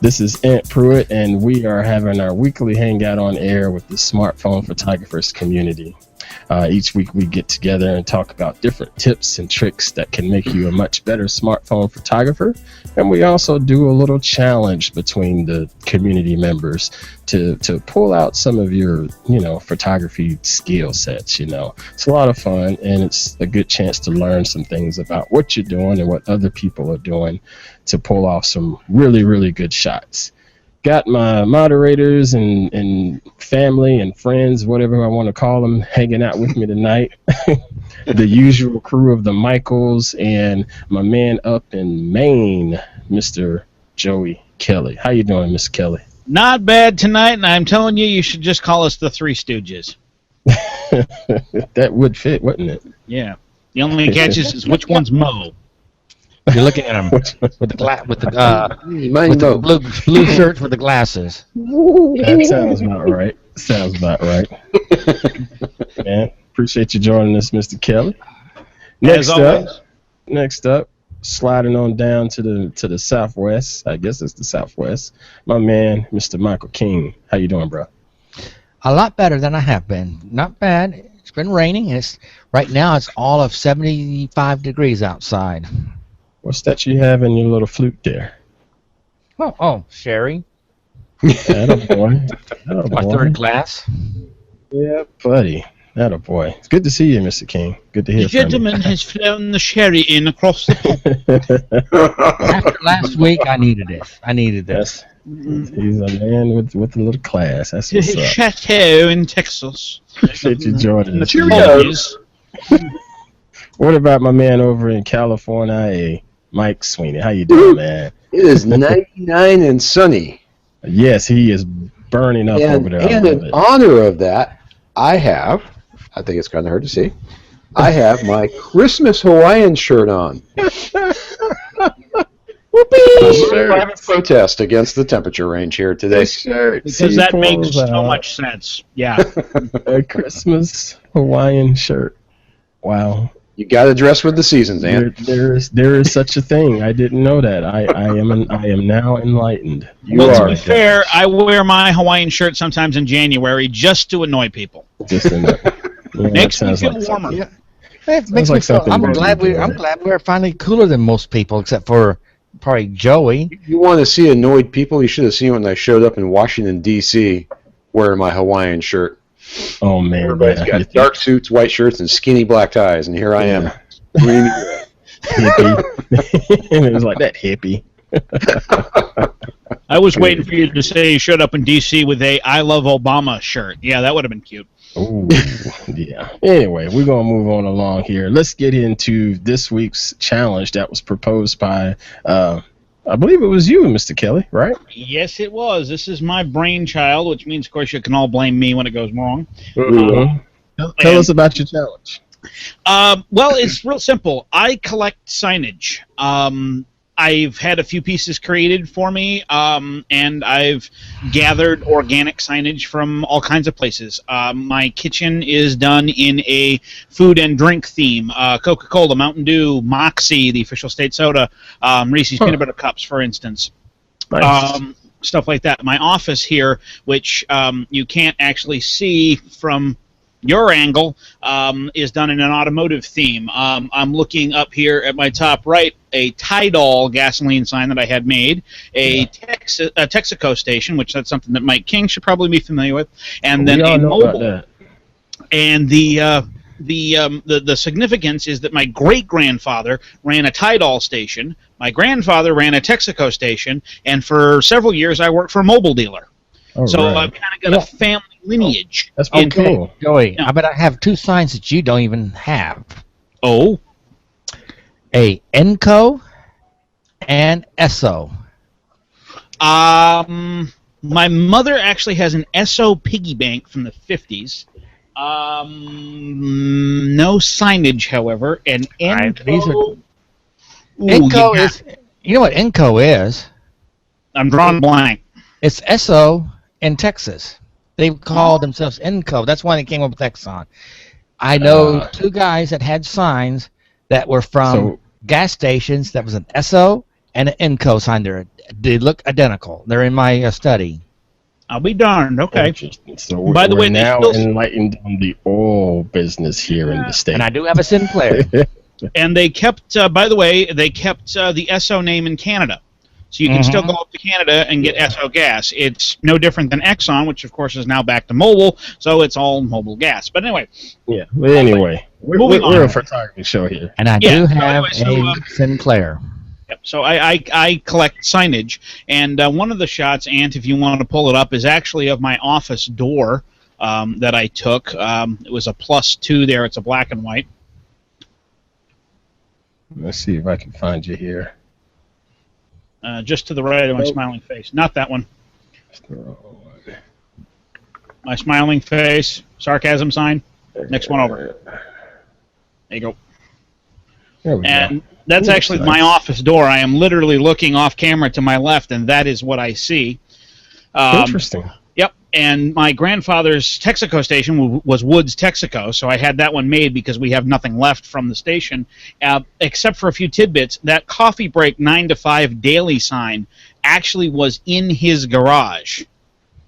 This is Aunt Pruitt, and we are having our weekly hangout on air with the smartphone photographers community. Each week we get together and talk about different tips and tricks that can make you a much better smartphone photographer. And we also do a little challenge between the community members to pull out some of your, photography skill sets. It's a lot of fun, and it's a good chance to learn some things about what you're doing and what other people are doing to pull off some really, really good shots. Got my moderators and family and friends, whatever I want to call them, hanging out with me tonight. The usual crew of the Michaels and my man up in Maine, Mr. Joey Kelley. How you doing, Mr. Kelley? Not bad tonight, and I'm telling you, you should just call us the Three Stooges. That would fit, wouldn't it? Yeah. The only catch is which one's Mo? You're looking at him with the blue shirt with the glasses. That sounds about right. Man, appreciate you joining us, Mr. Kelley. Next up, sliding on down to the southwest. I guess it's the southwest. My man, Mr. Michael King. How you doing, bro? A lot better than I have been. Not bad. It's been raining. Right now it's all of 75 degrees outside. What's that you have in your little flute there? Oh, sherry. Attaboy. My third glass. Yeah, buddy. Attaboy. It's good to see you, Mr. King. Good to hear The from you. gentleman has flown the sherry in across the After last week, I needed this. He's a man with a little class. That's what's up. chateau in Texas. Appreciate you joining us. Cheerios. What about my man over in California, Mike Sweeney? How you doing, man? It is 99 and sunny. Yes, he is burning up over there. And in honor of that, I think it's kind of hard to see, I have my Christmas Hawaiian shirt on. Private protest against the temperature range here today. Because that makes so much sense. Yeah. A Christmas Hawaiian shirt. Wow. You got to dress with the seasons, Ant. There is such a thing. I didn't know that. I am now enlightened. To be fair, I wear my Hawaiian shirt sometimes in January just to annoy people. Makes me feel warmer. Yeah. It makes me feel. I'm glad we're finally cooler than most people, except for probably Joey. You want to see annoyed people? You should have seen when I showed up in Washington, D.C. wearing my Hawaiian shirt. Oh, man. Everybody's got dark suits, white shirts, and skinny black ties, and here I am. Hippie. It was like that hippie. I was waiting for you to say you showed up in D.C. with a I Love Obama shirt. Yeah, that would have been cute. Oh, yeah. Anyway, we're going to move on along here. Let's get into this week's challenge that was proposed by, I believe it was you, Mr. Kelley, right? Yes, it was. This is my brainchild, which means, of course, you can all blame me when it goes wrong. Tell us about your challenge. Well, it's real simple. I collect signage. I've had a few pieces created for me, and I've gathered organic signage from all kinds of places. My kitchen is done in a food and drink theme. Coca-Cola, Mountain Dew, Moxie, the official state soda, Reese's Peanut Butter Cups, for instance. Nice. Stuff like that. My office here, which you can't actually see from your angle, is done in an automotive theme. I'm looking up here at my top right, a Tidal gasoline sign that I had made, a Texaco station, which that's something that Mike King should probably be familiar with, and then a mobile. And the significance is that my great-grandfather ran a Tidal station, my grandfather ran a Texaco station, and for several years I worked for a mobile dealer. So I've kind of got a family lineage. That's pretty cool. Joey, I bet I have two signs that you don't even have. Oh? A Enco and Esso. My mother actually has an Esso piggy bank from the 50s. No signage, however. And Enco... Enco is... You know what Enco is? I'm drawing blank. It's Esso in Texas. They call themselves Enco. That's why they came up with Exxon. I know two guys that had signs that were from gas stations that was an Esso and an Enco sign. They look identical. They're in my study. I'll be darned. Okay. Interesting. So By the we're way, they now still- enlightened on the oil business here in the state. And I do have a Sinclair. And they kept, by the way, they kept the Esso name in Canada. So you can still go up to Canada and get Esso gas. It's no different than Exxon, which of course is now back to mobile, so it's all mobile gas. But anyway. Yeah. But anyway, we're a photography show here. And I Yeah, do so have anyway, a Sinclair. Yep. So I collect signage, and one of the shots, Ant, if you want to pull it up, is actually of my office door that I took. It was a +2 there. It's a black and white. Let's see if I can find you here. Just to the right of my smiling face. Not that one. My smiling face, sarcasm sign. Next one over. There you go. There we And go. that's actually my office door. I am literally looking off camera to my left, and that is what I see. Interesting. Yep. And my grandfather's Texaco station was Woods Texaco, so I had that one made because we have nothing left from the station, except for a few tidbits. That coffee break 9 to 5 daily sign actually was in his garage,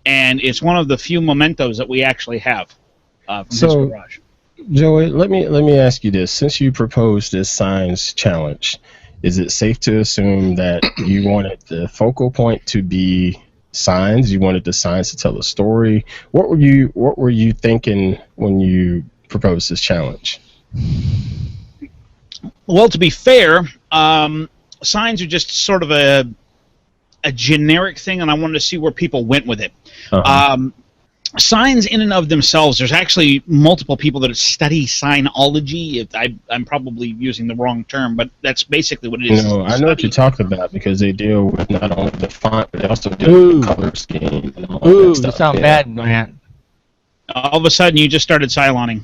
and it's one of the few mementos that we actually have from his garage. Joey, let me ask you this. Since you proposed this signs challenge, is it safe to assume that you wanted the focal point to be signs? You wanted the signs to tell a story? What were you thinking when you proposed this challenge? Well, to be fair, signs are just sort of a generic thing, and I wanted to see where people went with it. Signs in and of themselves, there's actually multiple people that study signology. I'm probably using the wrong term, but that's basically what it is. No, I know what you're talking about because they deal with not only the font, but they also deal with the color scheme and all that stuff. You sound bad, man. All of a sudden, you just started Cyloning.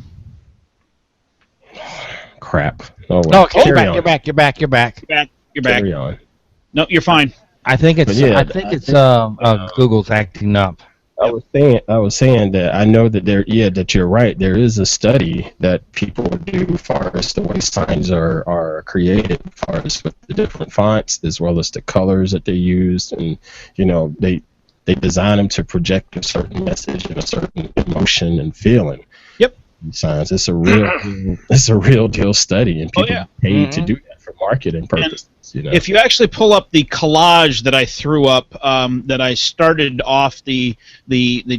Crap. Oh, well. Okay, you're back. You're back. Carry on. No, you're fine. I think it's Google's acting up. I was saying that I know that that you're right. There is a study that people do as far as the way signs are created, as far as with the different fonts, as well as the colors that they use, and they design them to project a certain message and a certain emotion and feeling. Yep. Signs. It's a real deal study, and people pay to do that for marketing purposes. If you actually pull up the collage that I threw up, that I started off the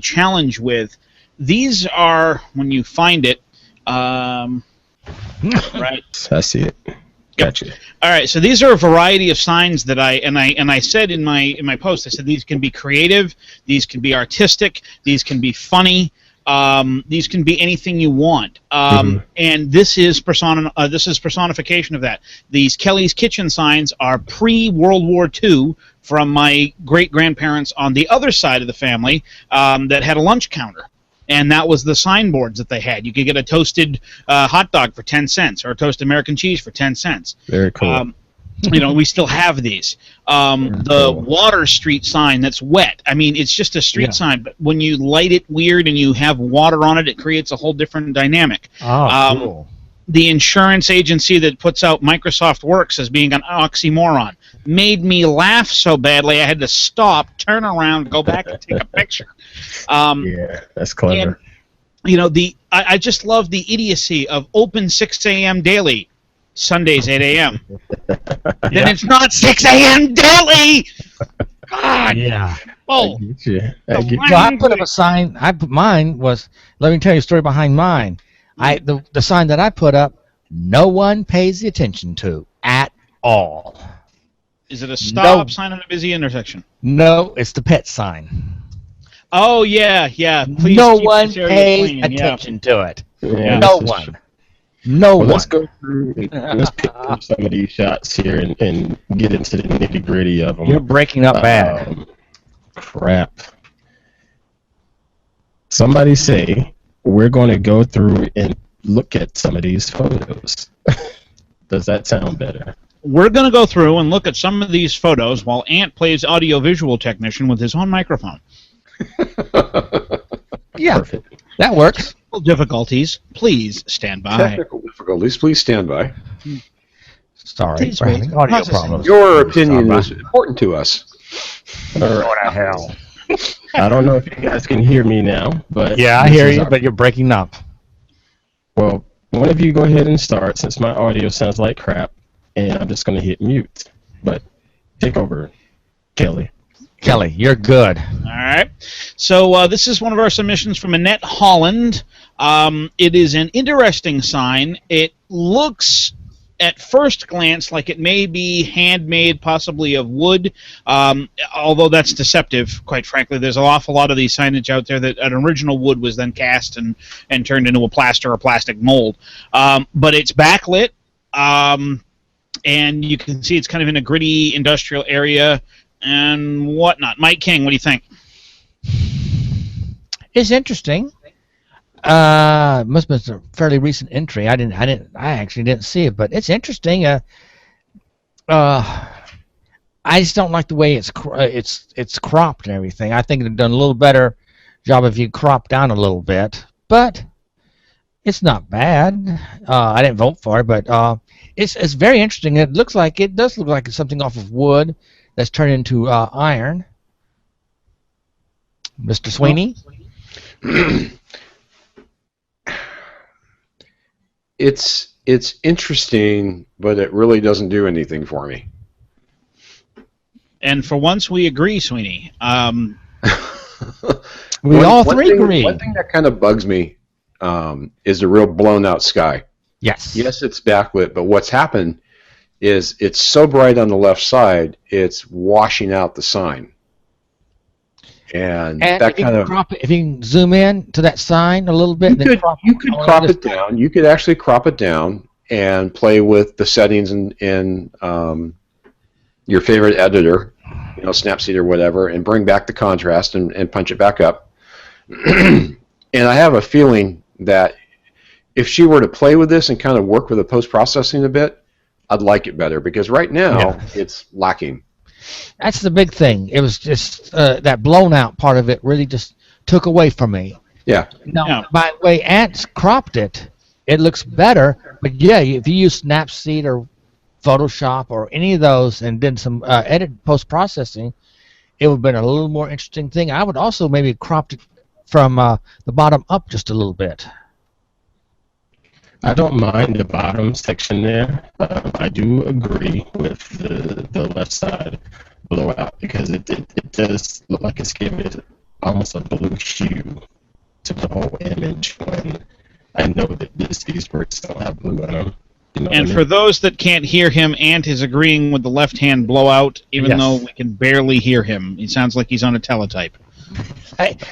challenge with, these are, when you find it, right? I see it. Gotcha. All right, so these are a variety of signs that I said in my post. I said these can be creative, these can be artistic, these can be funny. These can be anything you want, and this is personification of that. These Kelley's Kitchen signs are pre-World War II from my great-grandparents on the other side of the family that had a lunch counter, and that was the signboards that they had. You could get a toasted hot dog for 10 cents or a toasted American cheese for 10 cents. Very cool. We still have these. The Water Street sign that's wet. I mean, it's just a street sign, but when you light it weird and you have water on it, it creates a whole different dynamic. Cool. The insurance agency that puts out Microsoft Works as being an oxymoron made me laugh so badly I had to stop, turn around, go back and take a picture. Yeah, that's clever. And, I just love the idiocy of open 6 a.m. daily. Sundays 8 a.m. Then it's not 6 a.m. daily. God. Yeah. Oh. I get you. I put up a sign. Mine was. Let me tell you a story behind mine. The sign that I put up, no one pays the attention to at all. Is it a stop sign on a busy intersection? No, it's the pet sign. Oh yeah. Please no keep one this area pays clean. attention to it. Yeah, No one. Let's go through. Let's pick through some of these shots here and get into the nitty gritty of them. You're breaking up bad. Crap. Somebody say we're going to go through and look at some of these photos. Does that sound better? We're going to go through and look at some of these photos while Ant plays audiovisual technician with his own microphone. Yeah, Perfect. that works. Difficulties, please stand by. Technical difficulties, please stand by. Sorry, Please we're wait. having audio Processing. problems. Your opinion is important to us. All right. Go to hell. I don't know if you guys can hear me now, but Yeah, I this hear is you, our- but you're breaking up. well, one of you go ahead and start since my audio sounds like crap, and I'm just going to hit mute. But take over, Kelley. Kelley, you're good. All right. So this is one of our submissions from Annette Holland. It is an interesting sign. It looks at first glance like it may be handmade, possibly of wood, although that's deceptive, quite frankly. There's an awful lot of these signage out there that an original wood was then cast and turned into a plaster or plastic mold. But it's backlit, and you can see it's kind of in a gritty industrial area and whatnot. Mike King, what do you think? It's interesting. Must have been a fairly recent entry. I actually didn't see it, but it's interesting. I just don't like the way it's cropped and everything. I think they've done a little better job if you crop down a little bit, but it's not bad. I didn't vote for it, but it's very interesting. It does look like it's something off of wood that's turned into iron. Mr. Sweeney? It's interesting, but it really doesn't do anything for me. And for once, we agree, Sweeney. We all three agree. One thing that kind of bugs me is the real blown out sky. Yes. Yes, it's backlit, but what's happened is it's so bright on the left side, it's washing out the sign. And that if you kind of crop it, if you can zoom in to that sign a little bit, you could crop it down. You could actually crop it down and play with the settings in your favorite editor, Snapseed or whatever, and bring back the contrast and punch it back up. And I have a feeling that if she were to play with this and kind of work with the post-processing a bit, I'd like it better, because right now it's lacking. That's the big thing. It was just that blown out part of it really just took away from me. Yeah. Now, by the way Ant's cropped it, it looks better. But yeah, if you use Snapseed or Photoshop or any of those and did some edit post-processing, it would have been a little more interesting thing. I would also maybe cropped it from the bottom up just a little bit. I don't mind the bottom section there. I do agree with the left side blowout, because it does look like it's giving it almost a blue hue to the whole image, when I know that these bricks don't have blue in them. And for those that can't hear him, Ant is agreeing with the left-hand blowout, even though we can barely hear him. He sounds like he's on a teletype.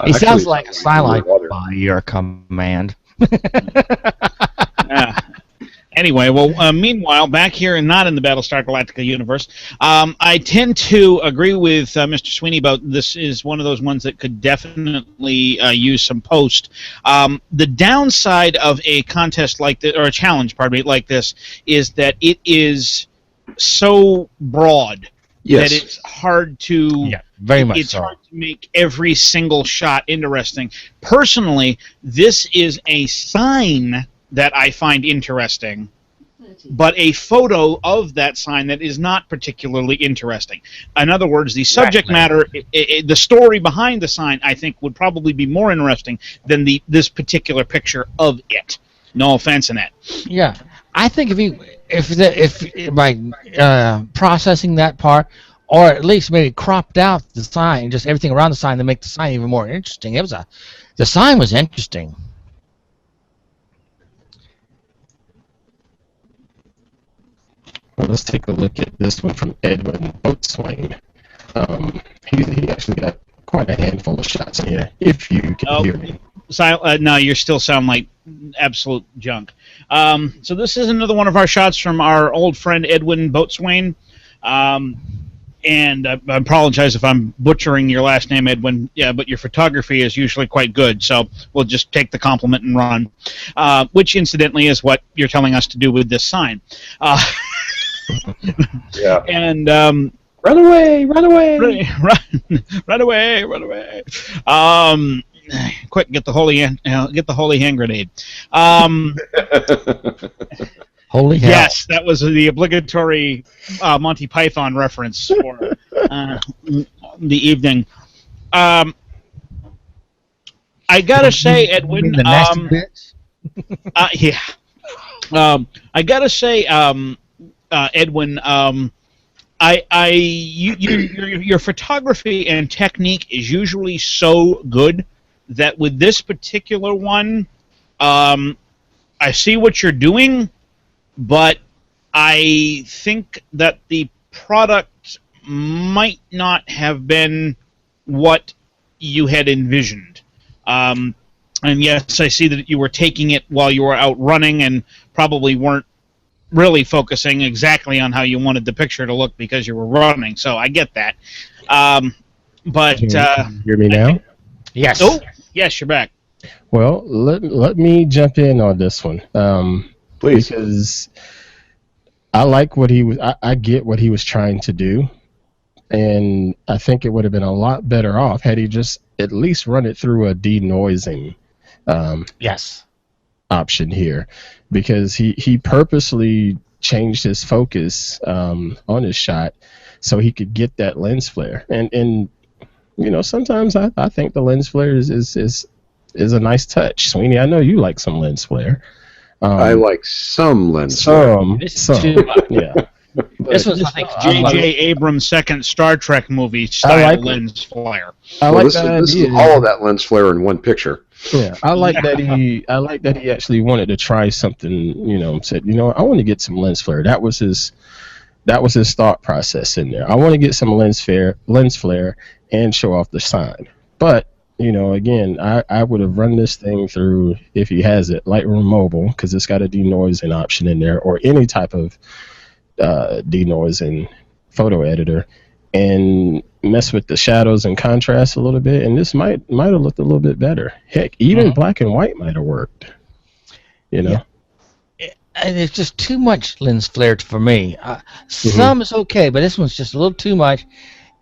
He sounds like a silent by your command. Anyway, well, meanwhile, back here and not in the Battlestar Galactica universe, I tend to agree with Mr. Sweeney about this is one of those ones that could definitely use some post. The downside of a contest like this, or a challenge, pardon me, like this, is that it is so broad that it's hard to very much it's hard to make every single shot interesting. Personally, this is a sign that I find interesting, but a photo of that sign that is not particularly interesting. In other words, the subject matter, the story behind the sign, I think, would probably be more interesting than this particular picture of it. No offense, Annette. Yeah, I think if by processing that part, or at least maybe cropped out the sign, just everything around the sign to make the sign even more interesting. The sign was interesting. Well, let's take a look at this one from Edwin Boatswain. He actually got quite a handful of shots in here, if you can hear me. No, you still sound like absolute junk. So this is another one of our shots from our old friend Edwin Boatswain. And I apologize if I'm butchering your last name, Edwin. Yeah, but your photography is usually quite good, so we'll just take the compliment and run. Which, incidentally, is what you're telling us to do with this sign. Yeah. And run away! Run away! Run away! Run away! Quick, get the holy hand grenade. Holy hell. Yes, that was the obligatory Monty Python reference for the evening. I gotta say, Edwin. The nasty bits? Yeah. I gotta say, Edwin. Your photography and technique is usually so good that with this particular one, I see what you're doing, but I think that the product might not have been what you had envisioned. And yes, I see that you were taking it while you were out running and probably weren't really focusing exactly on how you wanted the picture to look because you were running. So I get that. But Can you hear me now? Yes. Oh, yes, you're back. Well, let me jump in on this one. Please. Because I like what he was. I get what he was trying to do, and I think it would have been a lot better off had he just at least run it through a denoising Yes. option here, because he purposely changed his focus on his shot so he could get that lens flare. And you know, sometimes I think the lens flare is a nice touch. Sweeney, I know you like some lens flare. I like some lens flare. Some, yeah. This was, I think, J.J. Abrams' second Star Trek movie style like lens flare. I Well, like this is all of that lens flare in one picture. Yeah, I like that he actually wanted to try something. You know, said, you know, I want to get some lens flare. That was his thought process in there. I want to get some lens flare, and show off the sign. But you know, again, I would have run this thing through, if he has it, Lightroom Mobile, because it's got a denoising option in there, or any type of denoising photo editor, and mess with the shadows and contrast a little bit, and this might have looked a little bit better. Heck, even black and white might have worked. You know, And it's just too much lens flare for me. Some is okay, but this one's just a little too much.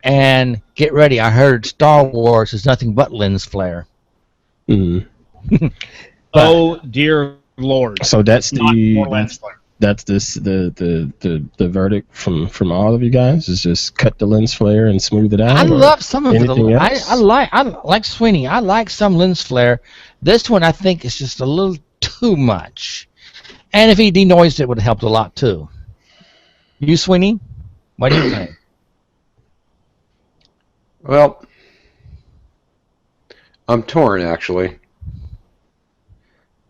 And get ready, I heard Star Wars is nothing but lens flare. Oh dear Lord! So that's Not more lens flare. that's the verdict from all of you guys, is just cut the lens flare and smooth it out. I love some of anything it. else? I like Sweeney. I like some lens flare. This one I think is just a little too much. And if he denoised it, would have helped a lot too. You, Sweeney? What do you think? Well, I'm torn, actually.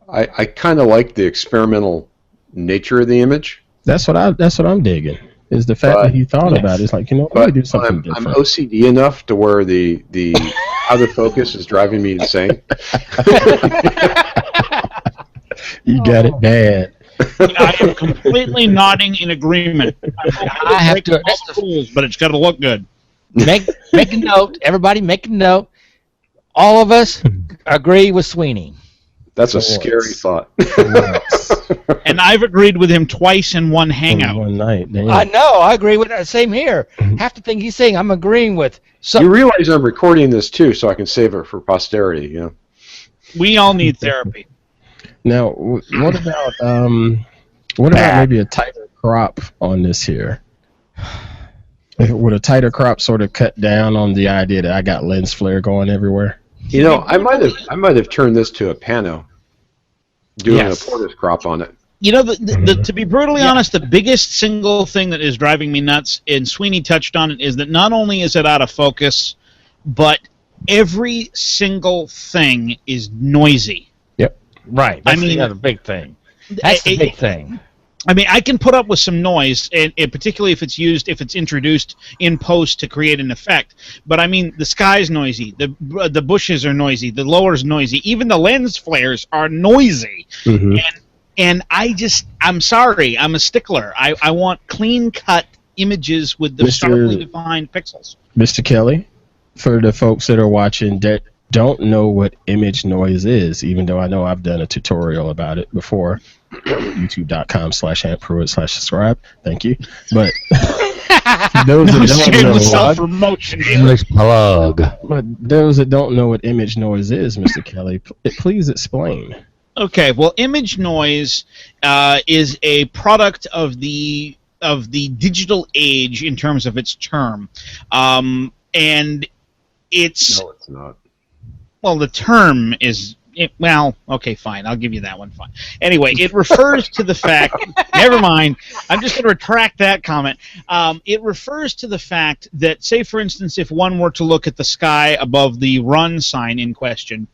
I kind of like the experimental nature of the image. That's what I'm digging. Is the fact that he thought about it. It's like, you know, let me do something different. I'm OCD enough to where the out of focus is driving me insane. You got it bad. I am completely nodding in agreement. I have to. But it's got to look good. Make a note. Everybody, make a note. All of us agree with Sweeney. That's a scary thought. And I've agreed with him twice in one hangout. One night. Damn. I know. I agree with that. Same here. Half the thing he's saying, I'm agreeing with. So You realize I'm recording this too, so I can save it for posterity. You know. We all need therapy. Now, what about maybe a tighter crop on this here? Would a tighter crop sort of cut down on the idea that I got lens flare going everywhere? You know, I might have turned this to a pano, doing a Portis crop on it. You know, to be brutally honest, the biggest single thing that is driving me nuts, and Sweeney touched on it, is that not only is it out of focus, but every single thing is noisy. Yep. right. That's the other big thing. That's the big thing. I mean, I can put up with some noise, and particularly if it's introduced in post to create an effect. But I mean, the sky's noisy, the bushes are noisy, the lower's noisy, even the lens flares are noisy. And I'm sorry, I'm a stickler. I want clean cut images with the sharply defined pixels. Mr. Kelley, for the folks that are watching that don't know what image noise is, even though I know I've done a tutorial about it before, youtube.com/Pruitt/subscribe. Thank you. But those that don't know what image noise is, Mr. Kelley, please explain. Okay, well, image noise is a product of the digital age in terms of its term, and it's No, it's not. well, the term is well, okay, fine, I'll give you that one. Fine. Anyway, it refers to the fact. Never mind. I'm just going to retract that comment. It refers to the fact that, say, for instance, if one were to look at the sky above the run sign in question,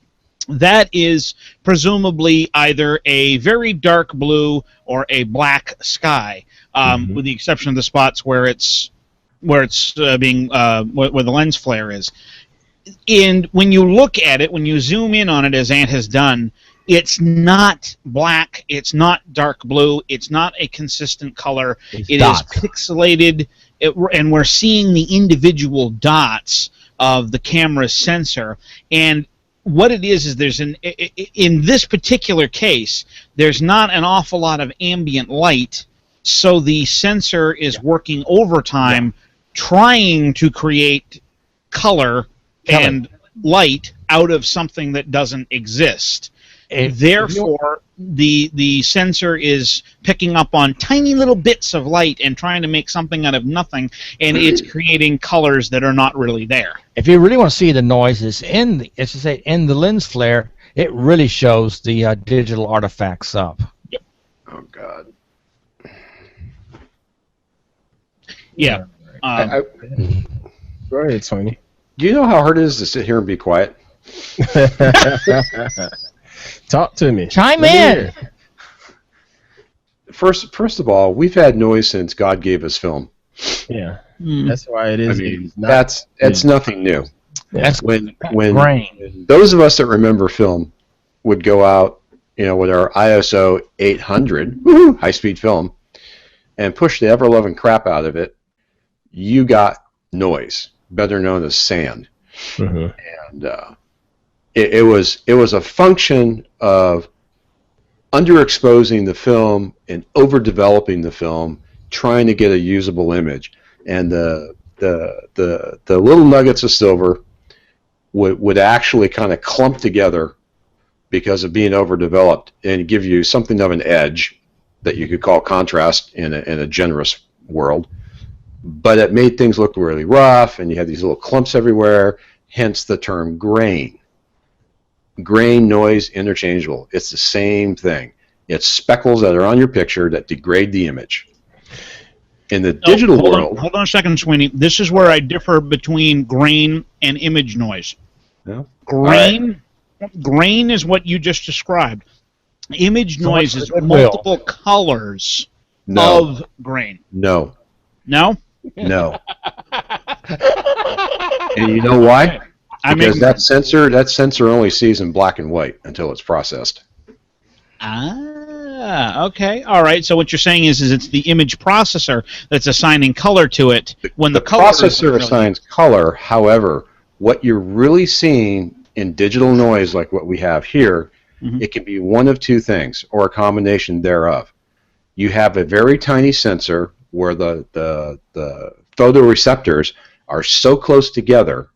that is presumably either a very dark blue or a black sky, with the exception of the spots where it's being where the lens flare is. And when you look at it, when you zoom in on it, as Ant has done, it's not black, it's not dark blue, it's not a consistent color. It is pixelated, and we're seeing the individual dots of the camera's sensor. And what it is there's in this particular case, there's not an awful lot of ambient light, so the sensor is working overtime, trying to create color and light out of something that doesn't exist. Therefore, the sensor is picking up on tiny little bits of light and trying to make something out of nothing, and it's creating colors that are not really there. If you really want to see the noises in the lens flare, it really shows the digital artifacts up. Yep. Oh God. Yeah. Go ahead, Sweeney. Do you know how hard it is to sit here and be quiet? Talk to me. Chime in. First of all, we've had noise since God gave us film. Yeah, that's why it is. I mean, that's nothing new. That's when brain. those of us that remember film would go out, with our ISO 800 high-speed film, and push the ever-loving crap out of it, you got noise, better known as sand. Mm-hmm. And it was a function of underexposing the film and overdeveloping the film, trying to get a usable image. And the little nuggets of silver would actually kind of clump together because of being overdeveloped and give you something of an edge that you could call contrast in a generous world. But it made things look really rough, and you had these little clumps everywhere, hence the term grain. Grain, noise, interchangeable. It's the same thing. It's speckles that are on your picture that degrade the image. In the digital world... Hold on a second, Sweeney. This is where I differ between grain and image noise. Yeah. Grain is what you just described. Image noise is multiple colors of grain. No. No? No. And you know why? Because that sensor only sees in black and white until it's processed. Ah, okay. All right. So what you're saying is it's the image processor that's assigning color to it when the color processor assigns color. However, what you're really seeing in digital noise, like what we have here, it can be one of two things or a combination thereof. You have a very tiny sensor where the photoreceptors are so close together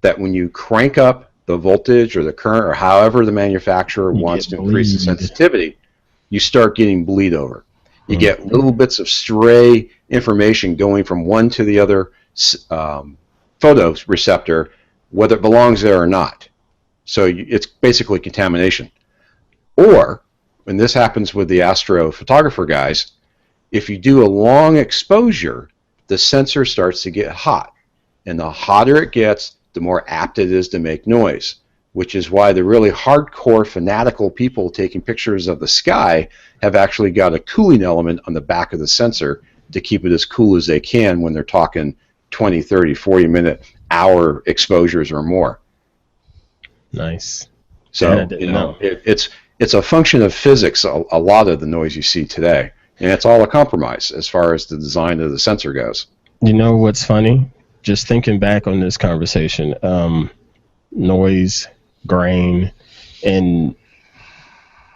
that when you crank up the voltage or the current or however the manufacturer wants to increase the sensitivity, you start getting bleed over. You get little bits of stray information going from one to the other photoreceptor, whether it belongs there or not. So it's basically contamination. Or, and this happens with the astrophotographer guys, if you do a long exposure, the sensor starts to get hot. And the hotter it gets, the more apt it is to make noise, which is why the really hardcore, fanatical people taking pictures of the sky have actually got a cooling element on the back of the sensor to keep it as cool as they can when they're talking 20, 30, 40-minute, hour exposures or more. Nice. So, it's a function of physics, a lot of the noise you see today. And it's all a compromise as far as the design of the sensor goes. You know what's funny? Just thinking back on this conversation, noise, grain, and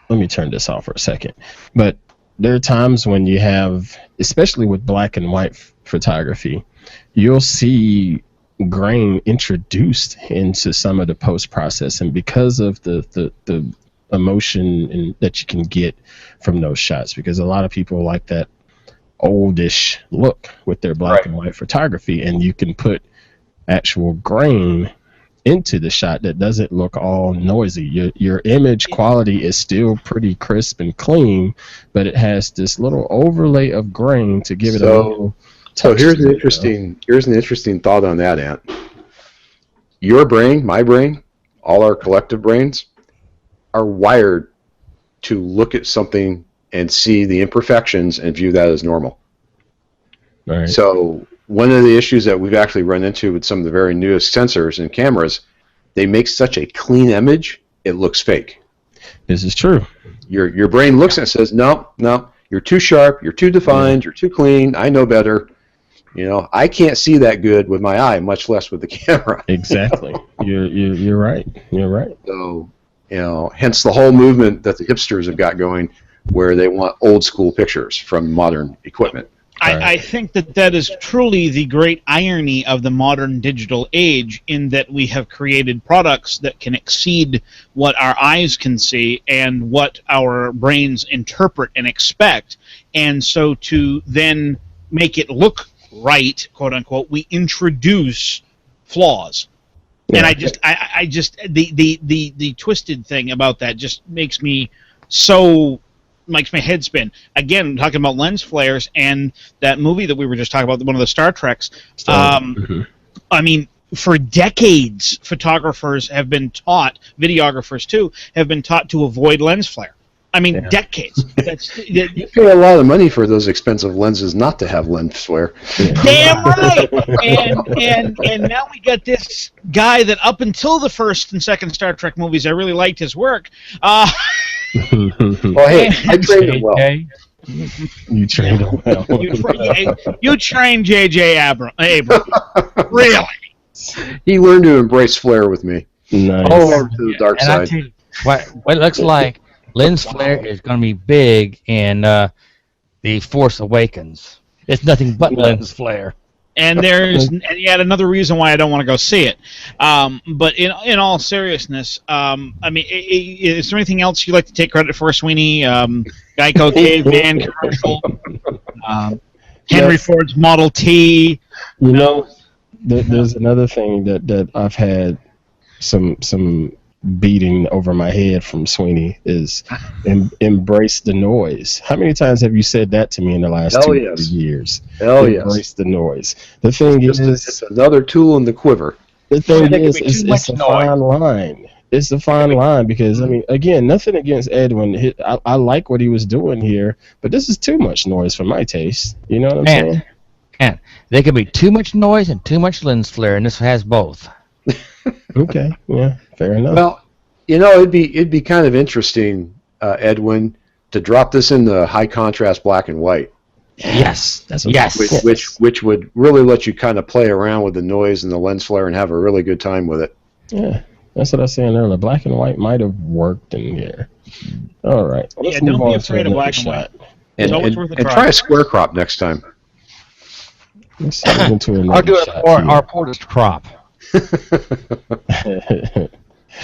let me turn this off for a second. But there are times when you have, especially with black and white photography, you'll see grain introduced into some of the post-processing because of the emotion that you can get from those shots, because a lot of people like that oldish look with their black and white photography, and you can put actual grain into the shot that doesn't look all noisy. Your image quality is still pretty crisp and clean, but it has this little overlay of grain to give it a little touch. So here's an interesting thought on that, Ant. Your brain, my brain, all our collective brains are wired to look at something and see the imperfections and view that as normal. Right. So one of the issues that we've actually run into with some of the very newest sensors and cameras, they make such a clean image, it looks fake. This is true. Your brain looks and says, no, you're too sharp, you're too defined, you're too clean, I know better. I can't see that good with my eye, much less with the camera. Exactly. You're right. You're right. So, hence the whole movement that the hipsters have got going, where they want old school pictures from modern equipment. I think that is truly the great irony of the modern digital age, in that we have created products that can exceed what our eyes can see and what our brains interpret and expect. And so to then make it look right, quote unquote, we introduce flaws. Yeah. And I just the twisted thing about that just makes me makes my head spin. Again, talking about lens flares and that movie that we were just talking about, one of the Star Treks. I mean, for decades, photographers have been taught, videographers too, have been taught to avoid lens flare. I mean, decades. You pay a lot of money for those expensive lenses not to have lens flare. Damn right. And now we got this guy that up until the first and second Star Trek movies, I really liked his work. Well, hey, I trained him well. You trained him well. You trained J.J. Abrams. Really? He learned to embrace flare with me. Nice. All over to the dark side. I tell you, what it looks like, lens flare is going to be big in The Force Awakens. It's nothing but lens flare. And there's yet another reason why I don't want to go see it. But in all seriousness, I mean, is there anything else you'd like to take credit for, Sweeney? Geico Caveman commercial, Henry Ford's Model T. There's another thing that I've had some beating over my head from Sweeney is embrace the noise. How many times have you said that to me in the last 2 years? Embrace the noise. The thing is, it's another tool in the quiver. The thing is, it's a fine line. It's a fine line because, I mean, again, nothing against Edwin. I like what he was doing here, but this is too much noise for my taste. You know what I'm saying? And there can be too much noise and too much lens flare, and this has both. Okay, yeah, fair enough. Well, it'd be kind of interesting, Edwin, to drop this in the high contrast black and white. Yes, which would really let you kind of play around with the noise and the lens flare and have a really good time with it. Yeah, that's what I was saying earlier. Black and white might have worked in here. All right, let's move don't be on afraid to of black another and white. shot. And try a square crop next time. Let's move into another I'll do shot our portest crop.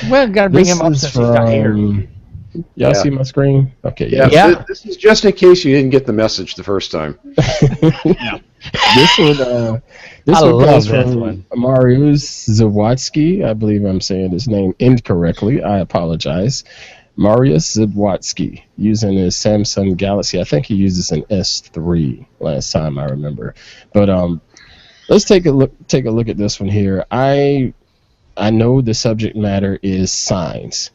Well, got to bring him up since he's not here. Y'all see my screen? Okay. Yeah. This is just in case you didn't get the message the first time. This one comes from Mariusz Zawadzki. I believe I'm saying his name incorrectly. I apologize. Mariusz Zawadzki, using his Samsung Galaxy. I think he uses an S3 last time I remember. But let's take a look at this one here. I know the subject matter is signs,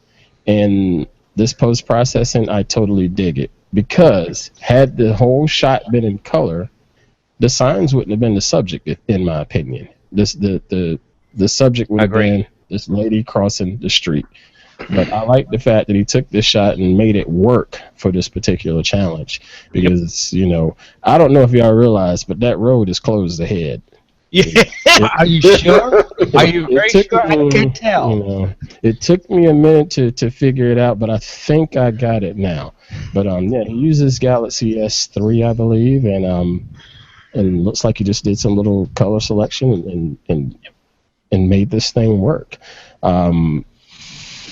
and this post-processing, I totally dig it, because had the whole shot been in color, the signs wouldn't have been the subject, in my opinion. The subject would have been this lady crossing the street. But I like the fact that he took this shot and made it work for this particular challenge, because I don't know if y'all realize, but that road is closed ahead. Yeah. Are you sure? Are you very sure? I can't tell. It took me a minute to figure it out, but I think I got it now. But he uses Galaxy S3, I believe, and looks like he just did some little color selection and made this thing work.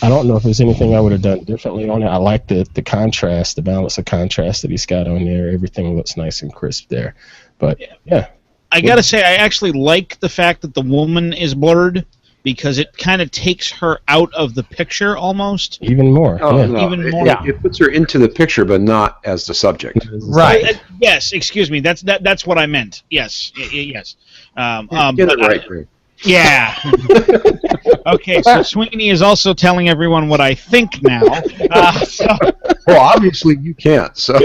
I don't know if there's anything I would have done differently on it. I like the contrast, the balance of contrast that he's got on there. Everything looks nice and crisp there. But yeah, I gotta say, I actually like the fact that the woman is blurred because it kind of takes her out of the picture almost. even more. Oh, yeah. no, Even more. it puts her into the picture, but not as the subject. Right. Yes, excuse me. That's what I meant. Yes, yes. Get But it right, Greg. yeah. Okay, so Sweeney is also telling everyone what I think now. So, Well, obviously you can't. So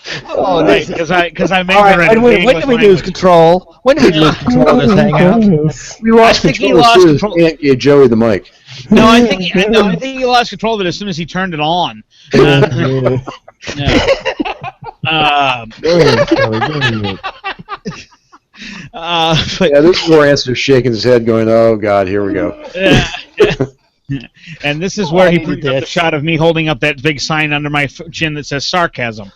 because I made All her right, when did we lose control? When did we lose control of this hangout? we lost I think he control as lost soon as control. Ant gave Joey the mic. No, I think he lost control of it as soon as he turned it on. Yeah. But, Yeah, this is where Ant's shaking his head, going, "Oh God, here we go." and this is where he I brings needed up the this. shot of me holding up that big sign under my chin that says sarcasm.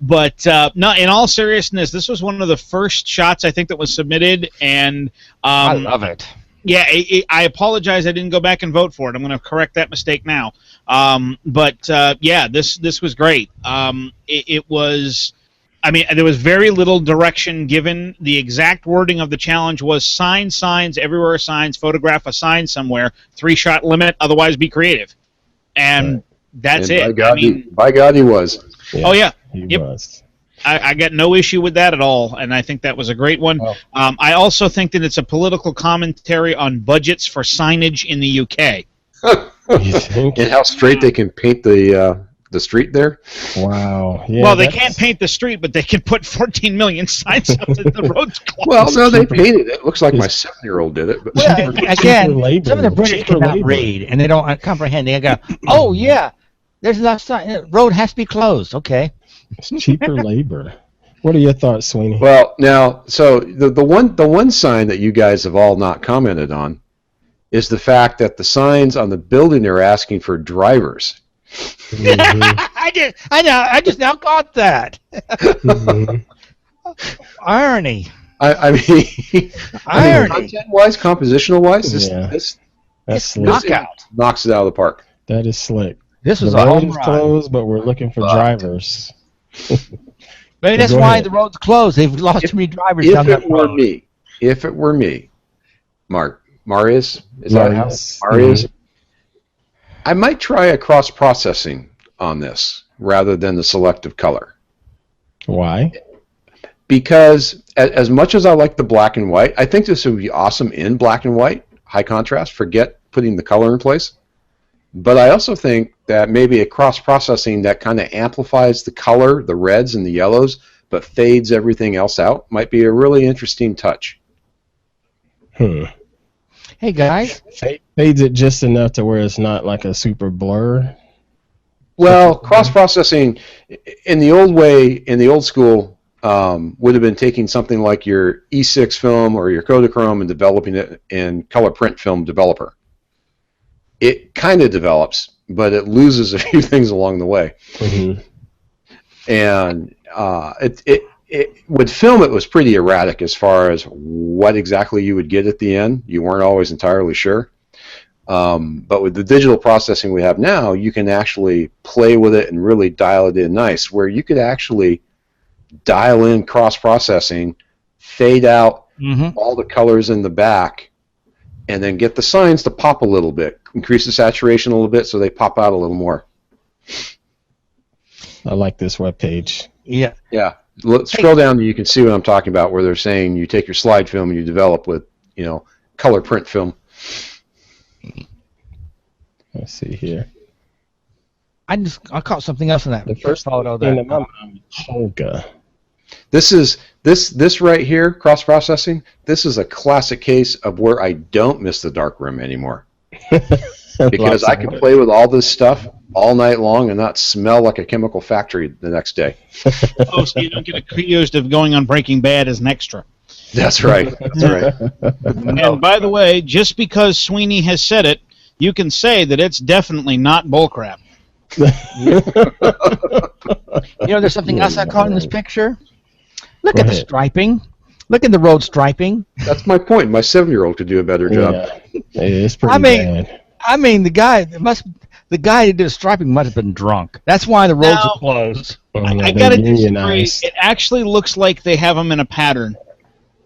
But no, in all seriousness, this was one of the first shots I think that was submitted, and I love it. yeah, I apologize I didn't go back and vote for it. I'm going to correct that mistake now. But yeah, this was great. It was. I mean, there was very little direction given. The exact wording of the challenge was signs, everywhere signs, photograph a sign somewhere, 3-shot limit, otherwise be creative. And that's And it. By God, he was. Oh, yeah. He Yep. was. I got no issue with that at all, and I think that was a great one. Oh. I also think that it's a political commentary on budgets for signage in the UK. You think? And how straight they can paint the street there. Wow. Yeah, Well, they that's- can't paint the street, but they can put 14 million signs up that the road's closed. Well, no, they painted it. Looks like my 7-year-old did it. But Well, again, labor, some of the British cheaper cannot labor. read, and they don't comprehend. They go, "Oh yeah, there's enough sign. Road has to be closed." Okay. It's cheaper labor. What are your thoughts, Sweeney? Well, now, so the one sign that you guys have all not commented on is the fact that the signs on the building are asking for drivers. Mhm, I just now got that. mhm. Irony. I mean, Irony. content-wise, compositional-wise, Yeah. this That's slick. Knockout. knocks it out of the park. That is slick. This was The a road home is run. closed, but we're looking for drivers. Maybe that's Go why ahead. the road's closed. They've lost too many drivers If down that it were road. me, Marius, is that how? Marius. Marius, I might try a cross-processing on this rather than the selective color. Why? Because as much as I like the black and white, I think this would be awesome in black and white, high contrast, forget putting the color in place. But I also think that maybe a cross-processing that kind of amplifies the color, the reds and the yellows, but fades everything else out might be a really interesting touch. Hey guys, Fades it just enough to where it's not like a super blur. Well, cross-processing in the old way, in the old school, would have been taking something like your E6 film or your Kodachrome and developing it in color print film developer. It kind of develops, but it loses a few things along the way. Mm-hmm. And with film, it was pretty erratic as far as what exactly you would get at the end. You weren't always entirely sure. But with the digital processing we have now, you can actually play with it and really dial it in nice, where you could actually dial in cross-processing, fade out all the colors in the back, and then get the signs to pop a little bit, increase the saturation a little bit so they pop out a little more. I like this webpage. yeah, Yeah. Scroll down and you can see what I'm talking about, where they're saying you take your slide film and you develop with, color print film. Let's see here. I caught something else in that The first photo thing there. in my mind is Holga. This right here, cross-processing, this is a classic case of where I don't miss the darkroom anymore. Because I can play with all this stuff all night long and not smell like a chemical factory the next day. Oh, so you don't get accused of going on Breaking Bad as an extra. That's right. That's right. And by the way, just because Sweeney has said it, you can say that it's definitely not bullcrap. There's something else I caught in this picture. Look Go at the ahead. striping. Look at the road striping. That's my point. My 7-year-old could do a better job. Yeah, it's pretty I mean, bad. the guy who did the striping must have been drunk. That's why the roads are closed. I gotta disagree. It actually looks like they have them in a pattern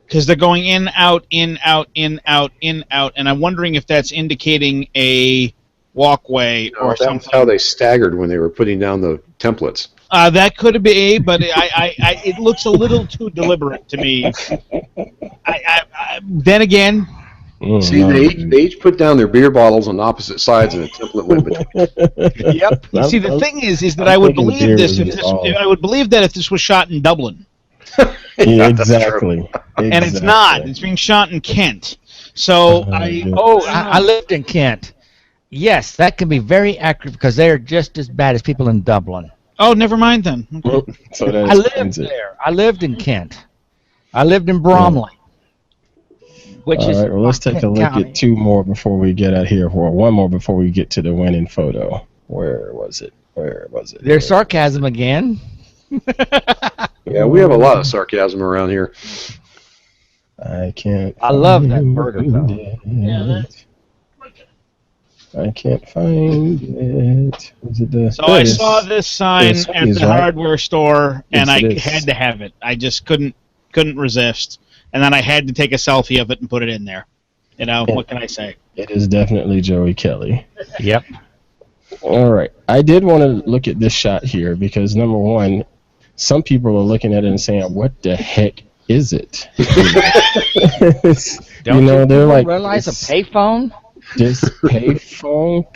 because they're going in, out, in, out, in, out, in, out, and I'm wondering if that's indicating a walkway or something. That's how they staggered when they were putting down the templates. That could be, but it looks a little too deliberate to me. Then again, see, they each put down their beer bottles on opposite sides, and a template went between. Yep. See, the thing is that I would believe this. I would believe that if this was shot in Dublin. Yeah, exactly. And it's not. It's being shot in Kent. So I lived in Kent. Yes, that can be very accurate because they are just as bad as people in Dublin. Oh, never mind then. Okay. So I lived there. I lived in Kent. I lived in Bromley. Which All is right, well, let's take a look at two more before we get out here. Or one more before we get to the winning photo. Where was it? There's sarcasm again. Yeah, we have a lot of sarcasm around here. I can't. I love that burger, though. Yeah, I can't find it. Was it the? So I saw this sign at the right? hardware store, and Yes, I it is. had to have it. I just couldn't resist, and then I had to take a selfie of it and put it in there. You know, what can I say? It is definitely Joey Kelley. Yep. All right. I did want to look at this shot here because, number one, some people are looking at it and saying, what the heck is it? Don't they're like, realize a payphone? This payphone.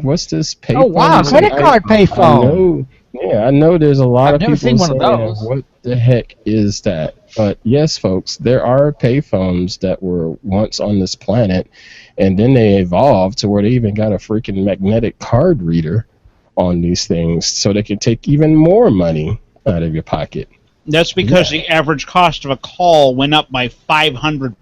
What's this payphone? Oh wow, credit card payphone. I know there's a lot of I've never people seen one saying, of those. what the heck is that? But yes, folks, there are payphones that were once on this planet, and then they evolved to where they even got a freaking magnetic card reader on these things so they can take even more money out of your pocket. That's because the average cost of a call went up by 500%.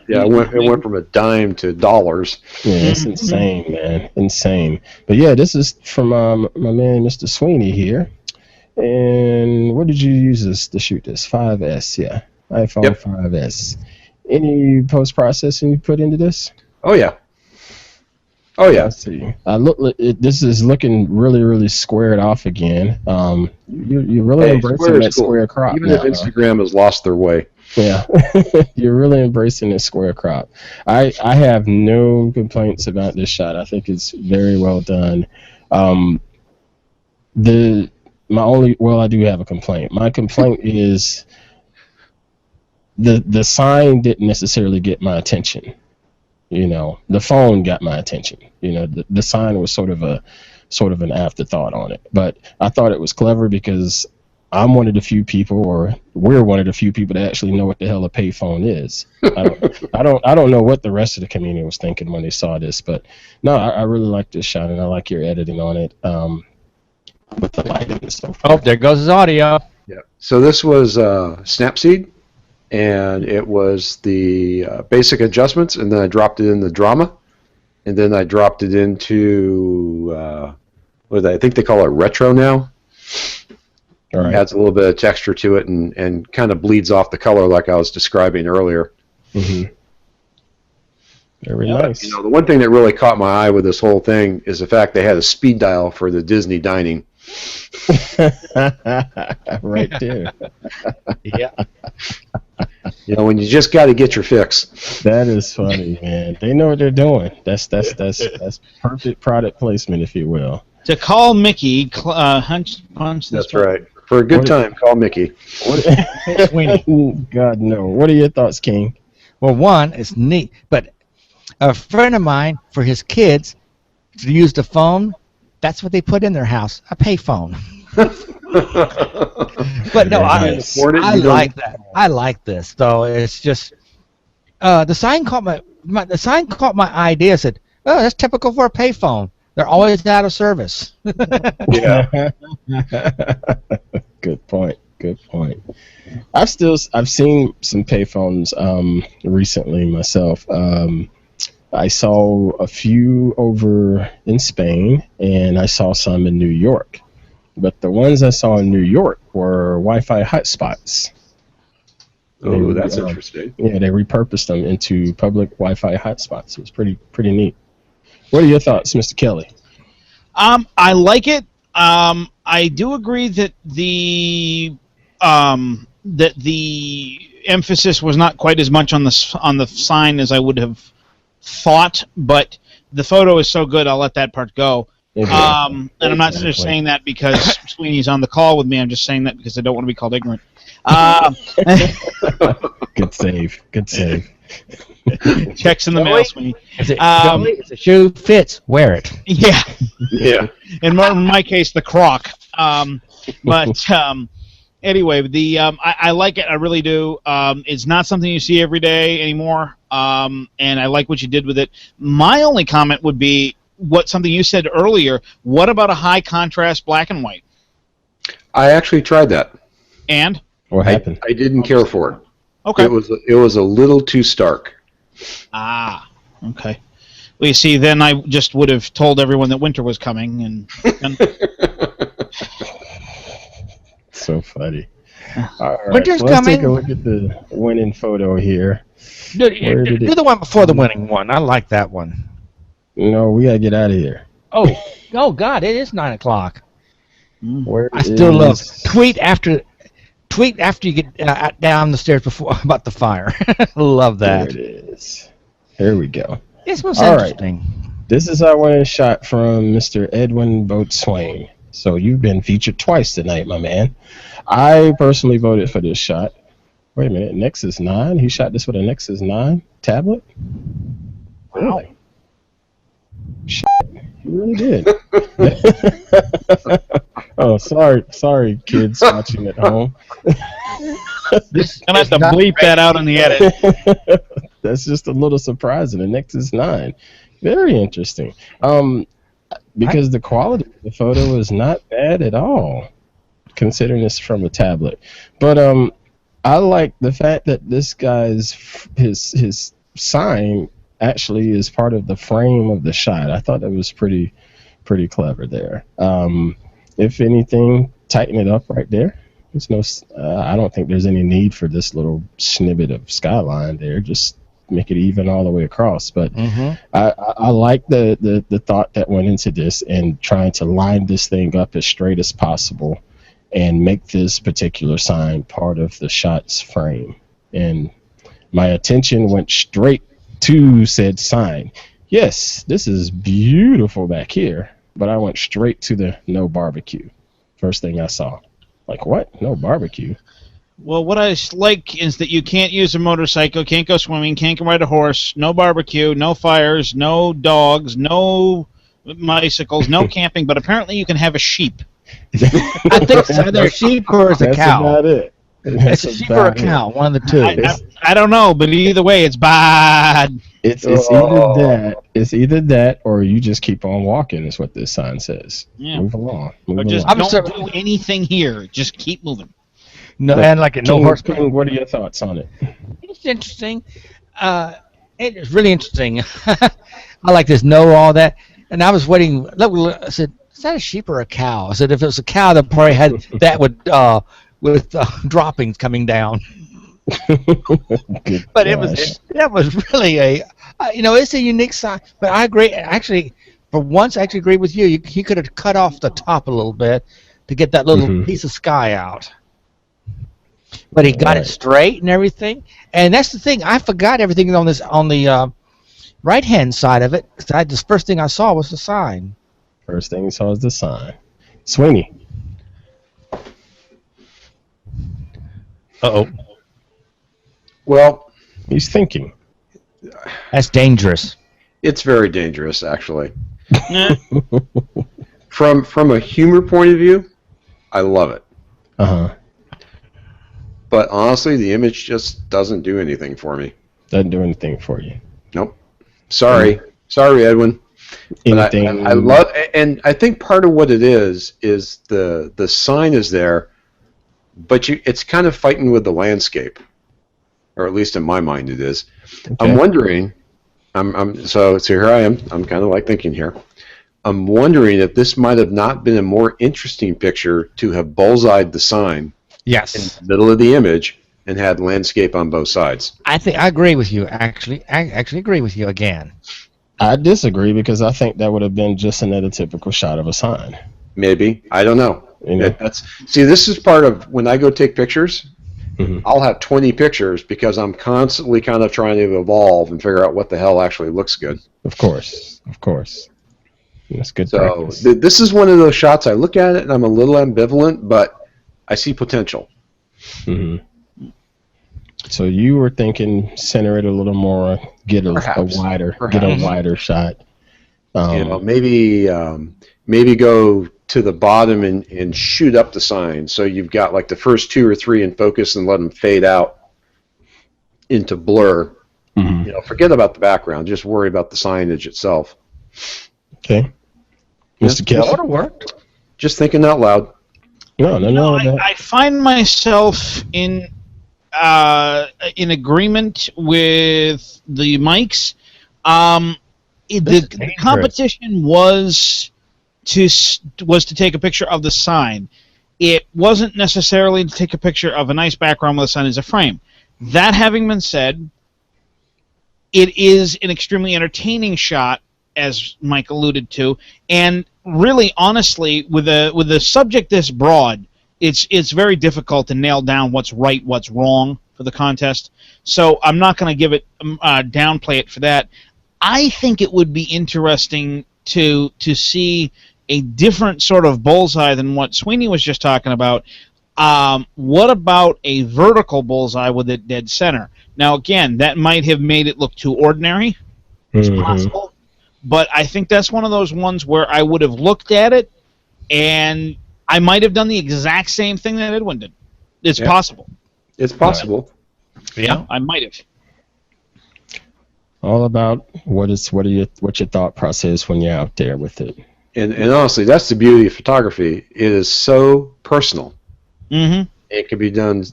Yeah, it went from a dime to dollars. Yeah, it's insane, man. Insane. But yeah, this is from my man, Mr. Sweeney here. And what did you use this to shoot this? 5S, yeah. iPhone 5S. Any post-processing you put into this? Oh, yeah. Oh, yeah. Let's see. This is looking really, really squared off again. You're really embracing that square crop. Even if Instagram has lost their way. Yeah, you're really embracing this square crop. I have no complaints about this shot. I think it's very well done. I do have a complaint. My complaint is the sign didn't necessarily get my attention. The phone got my attention. The sign was sort of an afterthought on it. But I thought it was clever because I'm one of the few people, or we're one of the few people that actually know what the hell a payphone is. I don't know what the rest of the community was thinking when they saw this, but no, I really like this shot, and I like your editing on it. With the lighting and so forth. Oh, there goes his audio. Yeah. So this was Snapseed, and it was the basic adjustments, and then I dropped it in the drama, and then I dropped it into I think they call it retro now. All right. Adds a little bit of texture to it, and kind of bleeds off the color like I was describing earlier. Mm-hmm. Very nice. The one thing that really caught my eye with this whole thing is the fact they had a speed dial for the Disney dining. Right there. Yeah. When you just got to get your fix. That is funny, man. They know what they're doing. That's perfect product placement, if you will. To call Mickey, punch this. That's right. For a good time, call Mickey. Sweeney. God, no. What are your thoughts, King? Well, one, it's neat, but a friend of mine, for his kids to use the phone, that's what they put in their house, a payphone. But no, I like that. I like this, though. It's just the sign caught my idea. Said, "Oh, that's typical for a payphone. They're always out of service." Yeah. Good point. I've seen some payphones recently myself. I saw a few over in Spain, and I saw some in New York. But the ones I saw in New York were Wi-Fi hotspots. Oh, that's interesting. Yeah, they repurposed them into public Wi-Fi hotspots. It was pretty neat. What are your thoughts, Mr. Kelley? I like it. I do agree that the emphasis was not quite as much on the sign as I would have thought, but the photo is so good, I'll let that part go. And I'm not just saying that because Sweeney's on the call with me. I'm just saying that because I don't want to be called ignorant. Good save. Checks in the mail, Sweeney. If the shoe fits, wear it. Yeah. Yeah. In my case, the Croc. Anyway, I like it. I really do. It's not something you see every day anymore, and I like what you did with it. My only comment would be something you said earlier. What about a high contrast black and white? I actually tried that. And what happened? I didn't care for it. Okay. It was a little too stark. Ah, okay. Well, you see, then I just would have told everyone that winter was coming, and so funny. All right, Winter's let's coming. take a look at the winning photo here. Do the one before the winning one. I like that one. No, we gotta get out of here. Oh God! It is 9 o'clock. I still love tweet after you get down the stairs about the fire. Love that. There it is. Here we go. This was All interesting. Right. This is our winning shot from Mr. Edwin Boatswain. So you've been featured twice tonight, my man. I personally voted for this shot. Wait a minute, Nexus 9? He shot this with a Nexus 9 tablet? Really? Shit, he really did. Oh, sorry, kids watching at home. I'm gonna have to bleep that out in the edit. That's just a little surprising. The Nexus 9, very interesting. Because the quality of the photo is not bad at all, considering it's from a tablet. But I like the fact that this guy's his sign actually is part of the frame of the shot. I thought that was pretty clever there. If anything, tighten it up right there. There's no. I don't think there's any need for this little snippet of skyline there. Just make it even all the way across. But I like the thought that went into this and trying to line this thing up as straight as possible and make this particular sign part of the shot's frame. And my attention went straight to said sign. Yes, this is beautiful back here, but I went straight to the no barbecue. First thing I saw. Like, what? No barbecue? Well, what I like is that you can't use a motorcycle, can't go swimming, can't ride a horse, no barbecue, no fires, no dogs, no bicycles, no camping, but apparently you can have a sheep. I think it's either a sheep or it's a cow. That's about it. It's a sheep or a cow, one of the two. I don't know, but either way, it's bad. It's either that or you just keep on walking is what this sign says. Yeah. Move along. Or just don't do anything here. Just keep moving. No, and like a no horse. What are your thoughts on it? It's interesting. It is really interesting. I like this. Know all that. And I was waiting. I said, "Is that a sheep or a cow?" I said, "If it was a cow, that probably had that with droppings coming down." But that was really it's a unique sign. But I agree. Actually, for once, I actually agree with you. He could have cut off the top a little bit to get that little piece of sky out. But he got it straight and everything. And that's the thing. I forgot everything on the right-hand side of it. Because the first thing I saw was the sign. First thing you saw was the sign. Sweeney. Uh-oh. Well, he's thinking. That's dangerous. It's very dangerous, actually. From a humor point of view, I love it. Uh-huh. But honestly, the image just doesn't do anything for me. Doesn't do anything for you. Nope. Sorry, Edwin. But I love, and I think part of what it is the sign is there, but it's kind of fighting with the landscape, or at least in my mind it is. Okay. I'm wondering. So here I am. I'm kind of like thinking here. I'm wondering if this might have not been a more interesting picture to have bullseyed the sign. Yes. In the middle of the image, and had landscape on both sides. I agree with you. Actually, I actually agree with you again. I disagree because I think that would have been just another typical shot of a sign. Maybe, I don't know. You know? See, this is part of when I go take pictures. Mhm. I'll have 20 pictures because I'm constantly kind of trying to evolve and figure out what the hell actually looks good. Of course. That's good So practice. this is one of those shots I look at it and I'm a little ambivalent, but I see potential. Hmm. So you were thinking center it a little more, get a wider shot. Maybe go to the bottom and shoot up the sign. So you've got like the first 2 or 3 in focus and let them fade out into blur. Mm-hmm. Forget about the background. Just worry about the signage itself. Okay. Mr. Kelley? That would have worked. Just thinking out loud. No. I find myself in agreement with the mics. The competition was to take a picture of the sign. It wasn't necessarily to take a picture of a nice background with the sign as a frame. That having been said, it is an extremely entertaining shot, as Mike alluded to, and really, honestly, with a subject this broad, it's very difficult to nail down what's right, what's wrong for the contest. So I'm not going to give it downplay it for that. I think it would be interesting to see a different sort of bullseye than what Sweeney was just talking about. What about a vertical bullseye with it dead center? Now, again, that might have made it look too ordinary. It's possible. But I think that's one of those ones where I would have looked at it, and I might have done the exact same thing that Edwin did. It's possible. It's possible. Yeah, I might have. All about what's your thought process when you're out there with it. And honestly, that's the beauty of photography. It is so personal. Mm-hmm. It can be done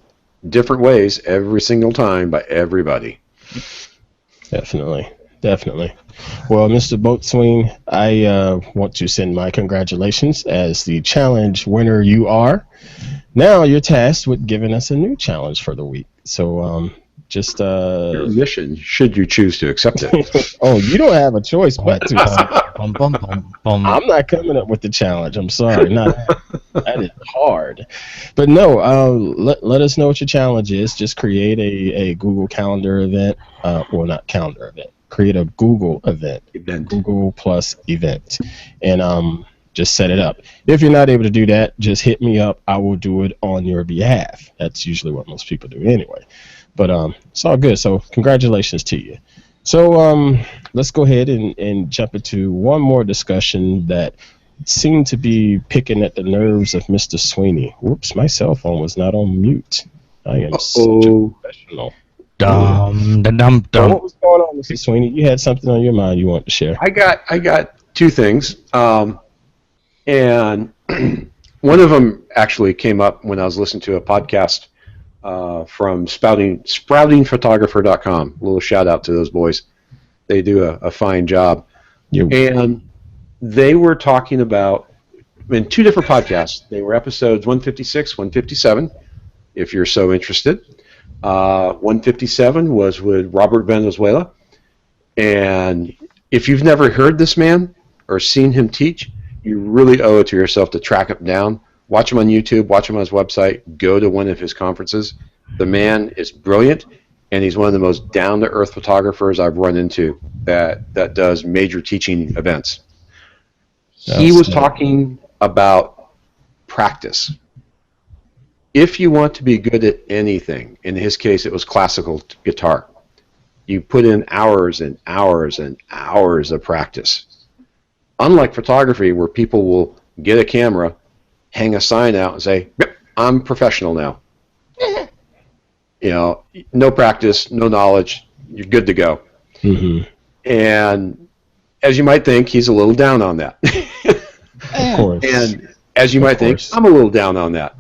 different ways every single time by everybody. Definitely. Well, Mr. Boatswain, I want to send my congratulations as the challenge winner you are. Now you're tasked with giving us a new challenge for the week. So your mission, should you choose to accept it. Oh, you don't have a choice but to. I'm I'm not coming up with the challenge. I'm sorry. That is hard. But no, let us know what your challenge is. Just create a Google Calendar event. Not calendar event. Create a Google event. Google plus event. And just set it up. If you're not able to do that, just hit me up. I will do it on your behalf. That's usually what most people do anyway. But it's all good. So congratulations to you. So let's go ahead and jump into one more discussion that seemed to be picking at the nerves of Mr. Sweeney. Whoops, my cell phone was not on mute. I am such a professional. What was going on, Mr. Sweeney? You had something on your mind you want to share. I got 2 things. And one of them actually came up when I was listening to a podcast from sproutingphotographer.com. A little shout out to those boys. They do a fine job. And they were talking about, in 2 different podcasts, they were episodes 156, 157, if you're so interested. 157 was with Robert Venezuela. And if you've never heard this man or seen him teach, you really owe it to yourself to track him down. Watch him on YouTube, watch him on his website, go to one of his conferences. The man is brilliant, and he's one of the most down-to-earth photographers I've run into that does major teaching events. He was talking about practice. If you want to be good at anything, in his case it was classical guitar, you put in hours and hours and hours of practice. Unlike photography, where people will get a camera, hang a sign out, and say, "Yep, I'm professional now." No practice, no knowledge, you're good to go. Mm-hmm. And as you might think, he's a little down on that. Of course. And as you might think, I'm a little down on that.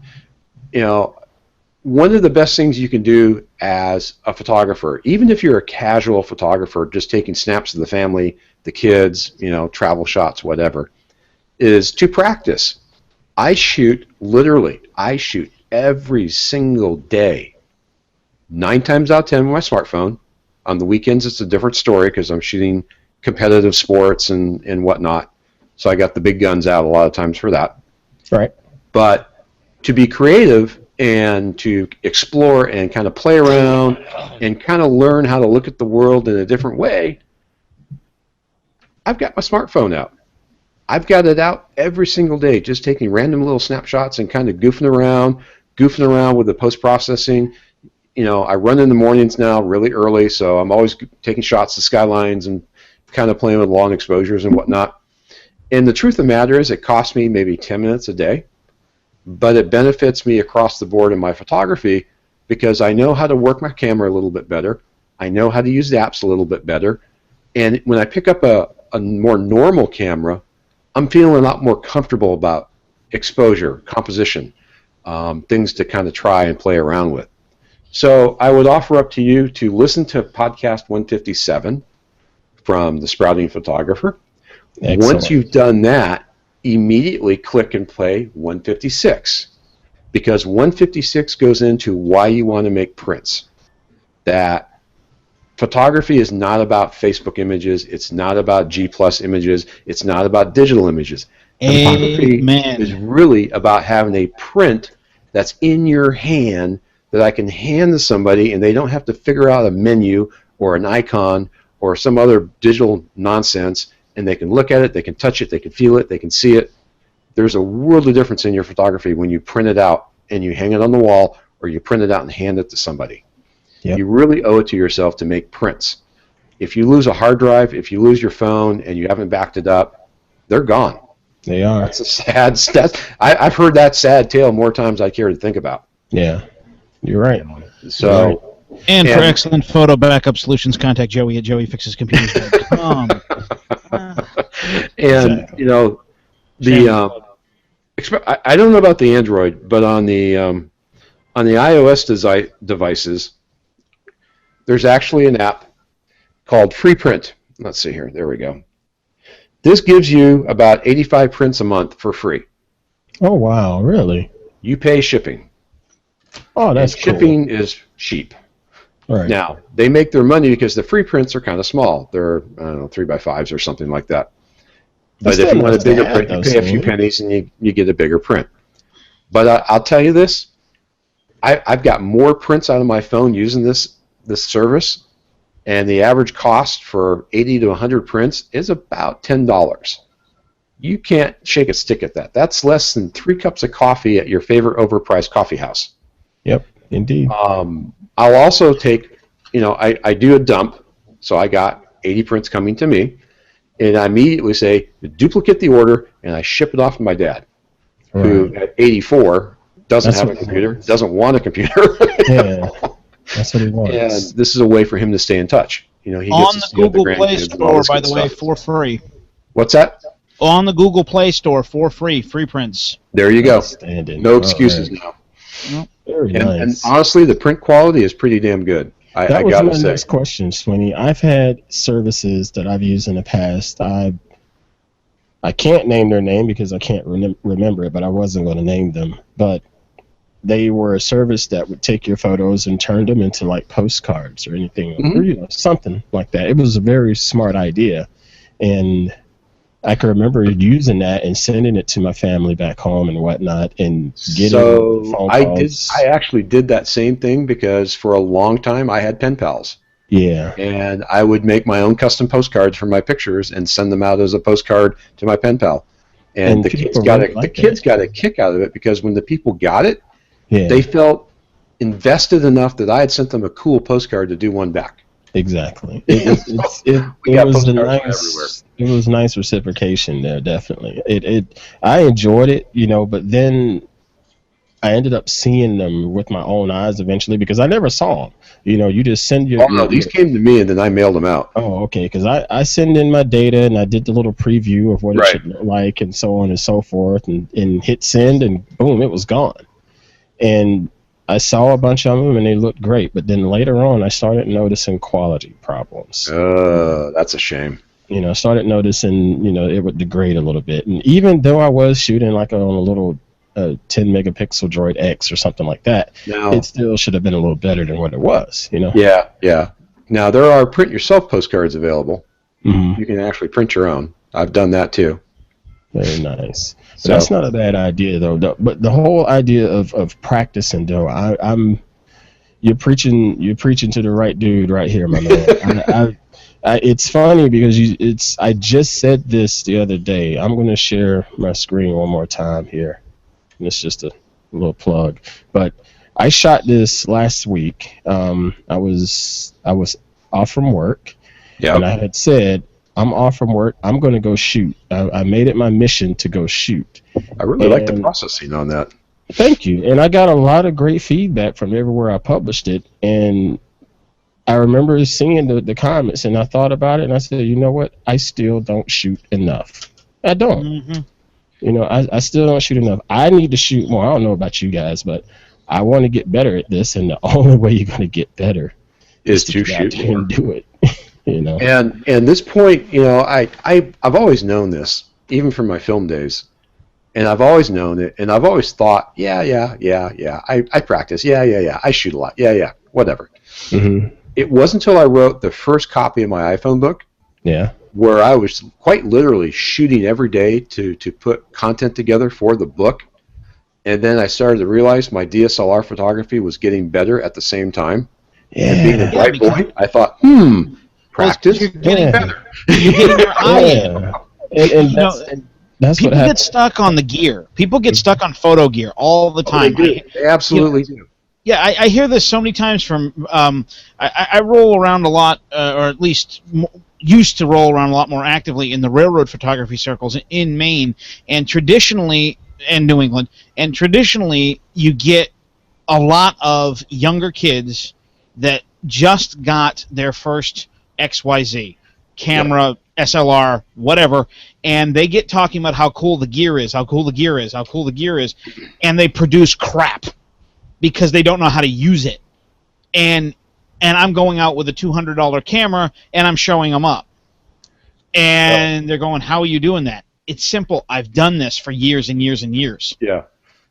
One of the best things you can do as a photographer, even if you're a casual photographer, just taking snaps of the family, the kids, travel shots, whatever, is to practice. I shoot every single day 9 times out of 10 with my smartphone. On the weekends, it's a different story because I'm shooting competitive sports and whatnot. So I got the big guns out a lot of times for that. Right. But to be creative and to explore and kind of play around and kind of learn how to look at the world in a different way, I've got my smartphone out. I've got it out every single day, just taking random little snapshots and kind of goofing around with the post-processing. You know, I run in the mornings now really early, so I'm always taking shots of skylines and kind of playing with long exposures and whatnot. And the truth of the matter is it costs me maybe 10 minutes a day, but it benefits me across the board in my photography because I know how to work my camera a little bit better. I know how to use the apps a little bit better. And when I pick up a more normal camera, I'm feeling a lot more comfortable about exposure, composition, things to kind of try and play around with. So I would offer up to you to listen to podcast 157 from The Sprouting Photographer. Excellent. Once you've done that, immediately click and play 156 because 156 goes into why you want to make prints. That photography is not about Facebook images. It's not about G+ images. It's not about digital images. Photography is really about having a print that's in your hand that I can hand to somebody and they don't have to figure out a menu or an icon or some other digital nonsense, and they can look at it, they can touch it, they can feel it, they can see it. There's a world of difference in your photography when you print it out and you hang it on the wall or you print it out and hand it to somebody. Yep. You really owe it to yourself to make prints. If you lose a hard drive, if you lose your phone and you haven't backed it up, they're gone. They are. That's a sad stat. I've heard that sad tale more times I care to think about. Yeah, you're right. So, you're right. And for excellent photo backup solutions, contact Joey at joeyfixescomputers.com. And you know, I don't know about the Android, but on the iOS devices, there's actually an app called Free Print. Let's see here. There we go. This gives you about 85 prints a month for free. Oh wow, really? You pay shipping. Oh, that's cool. Shipping is cheap. Right. Now, they make their money because the free prints are kind of small. They're, I don't know, 3x5s or something like that. But if you want a bigger print, you pay a few pennies and you get a bigger print. But I'll tell you this, I've got more prints out of my phone using this service, and the average cost for 80 to 100 prints is about $10. You can't shake a stick at that. That's less than 3 cups of coffee at your favorite overpriced coffee house. Yep, indeed. I'll also take, you know, I do a dump, so I got 80 prints coming to me, and I immediately say, duplicate the order, and I ship it off to my dad, who at 84 doesn't have a computer, doesn't want a computer. Yeah, that's what he wants. And this is a way for him to stay in touch. You know, he gets on the Google Play Store, by the way, for free. What's that? On the Google Play Store for free prints. There you go. No excuses now. Nope. Very nice. And honestly, the print quality is pretty damn good. That was my next question, Sweeney. I've had services that I've used in the past. I can't name their name because I can't remember it, but I wasn't going to name them. But they were a service that would take your photos and turn them into like postcards or anything, or, you know, something like that. It was a very smart idea, and I can remember using that and sending it to my family back home and whatnot, and getting phone calls. I actually did that same thing because for a long time I had pen pals. Yeah. And I would make my own custom postcards for my pictures and send them out as a postcard to my pen pal. And the kids got a kick out of it because when the people got it, they felt invested enough that I had sent them a cool postcard to do one back. Exactly. It was nice reciprocation there, definitely. I enjoyed it, you know, but then I ended up seeing them with my own eyes eventually because I never saw them. You know, you just send your... Oh, no, these came to me and then I mailed them out. Oh, okay, because I send in my data and I did the little preview of what it should look like and so on and so forth and hit send and boom, it was gone. And I saw a bunch of them and they looked great, but then later on I started noticing quality problems. That's a shame. You know, I started noticing, you know, it would degrade a little bit. And even though I was shooting like on a little a 10 megapixel Droid X or something like that, No. it still should have been a little better than what it was, you know? Yeah, yeah. Now, there are print-yourself postcards available. Mhm. You can actually print your own. I've done that, too. Very nice. But So- that's not a bad idea, though. But the whole idea of practicing, though, you're preaching to the right dude right here, my man. It's funny because I just said this the other day. I'm going to share my screen one more time here. And it's just a little plug. But I shot this last week. I was off from work, and I had said, I'm off from work. I'm going to go shoot. I made it my mission to go shoot. I really like the processing on that. Thank you. And I got a lot of great feedback from everywhere I published it. And I remember seeing the comments, and I thought about it, and I said, you know what? I still don't shoot enough. I don't. Mm-hmm. You know, I still don't shoot enough. I need to shoot more. I don't know about you guys, but I want to get better at this, and the only way you're going to get better Is to get out shoot there more. and do it. You know. And this point, you know, I've always known this, even from my film days. And I've always known it, and I've always thought, yeah. I practice, yeah. I shoot a lot, yeah, whatever. Mm-hmm. It wasn't until I wrote the first copy of my iPhone book, where I was quite literally shooting every day to put content together for the book. And then I started to realize my DSLR photography was getting better at the same time. And being a bright boy, I thought, practice, you're getting better. You're getting your eye in. And that's People what get happens. stuck on the gear. People get stuck on photo gear all the time. They absolutely do. Yeah, I hear this so many times from. I roll around a lot, or at least used to roll around a lot more actively in the railroad photography circles in Maine, and traditionally, and New England, and traditionally you get a lot of younger kids that just got their first XYZ camera, SLR, whatever, and they get talking about how cool the gear is, and they produce crap because they don't know how to use it. And I'm going out with a $200 camera and I'm showing them up. And they're going, how are you doing that? It's simple. I've done this for years and years and years. Yeah.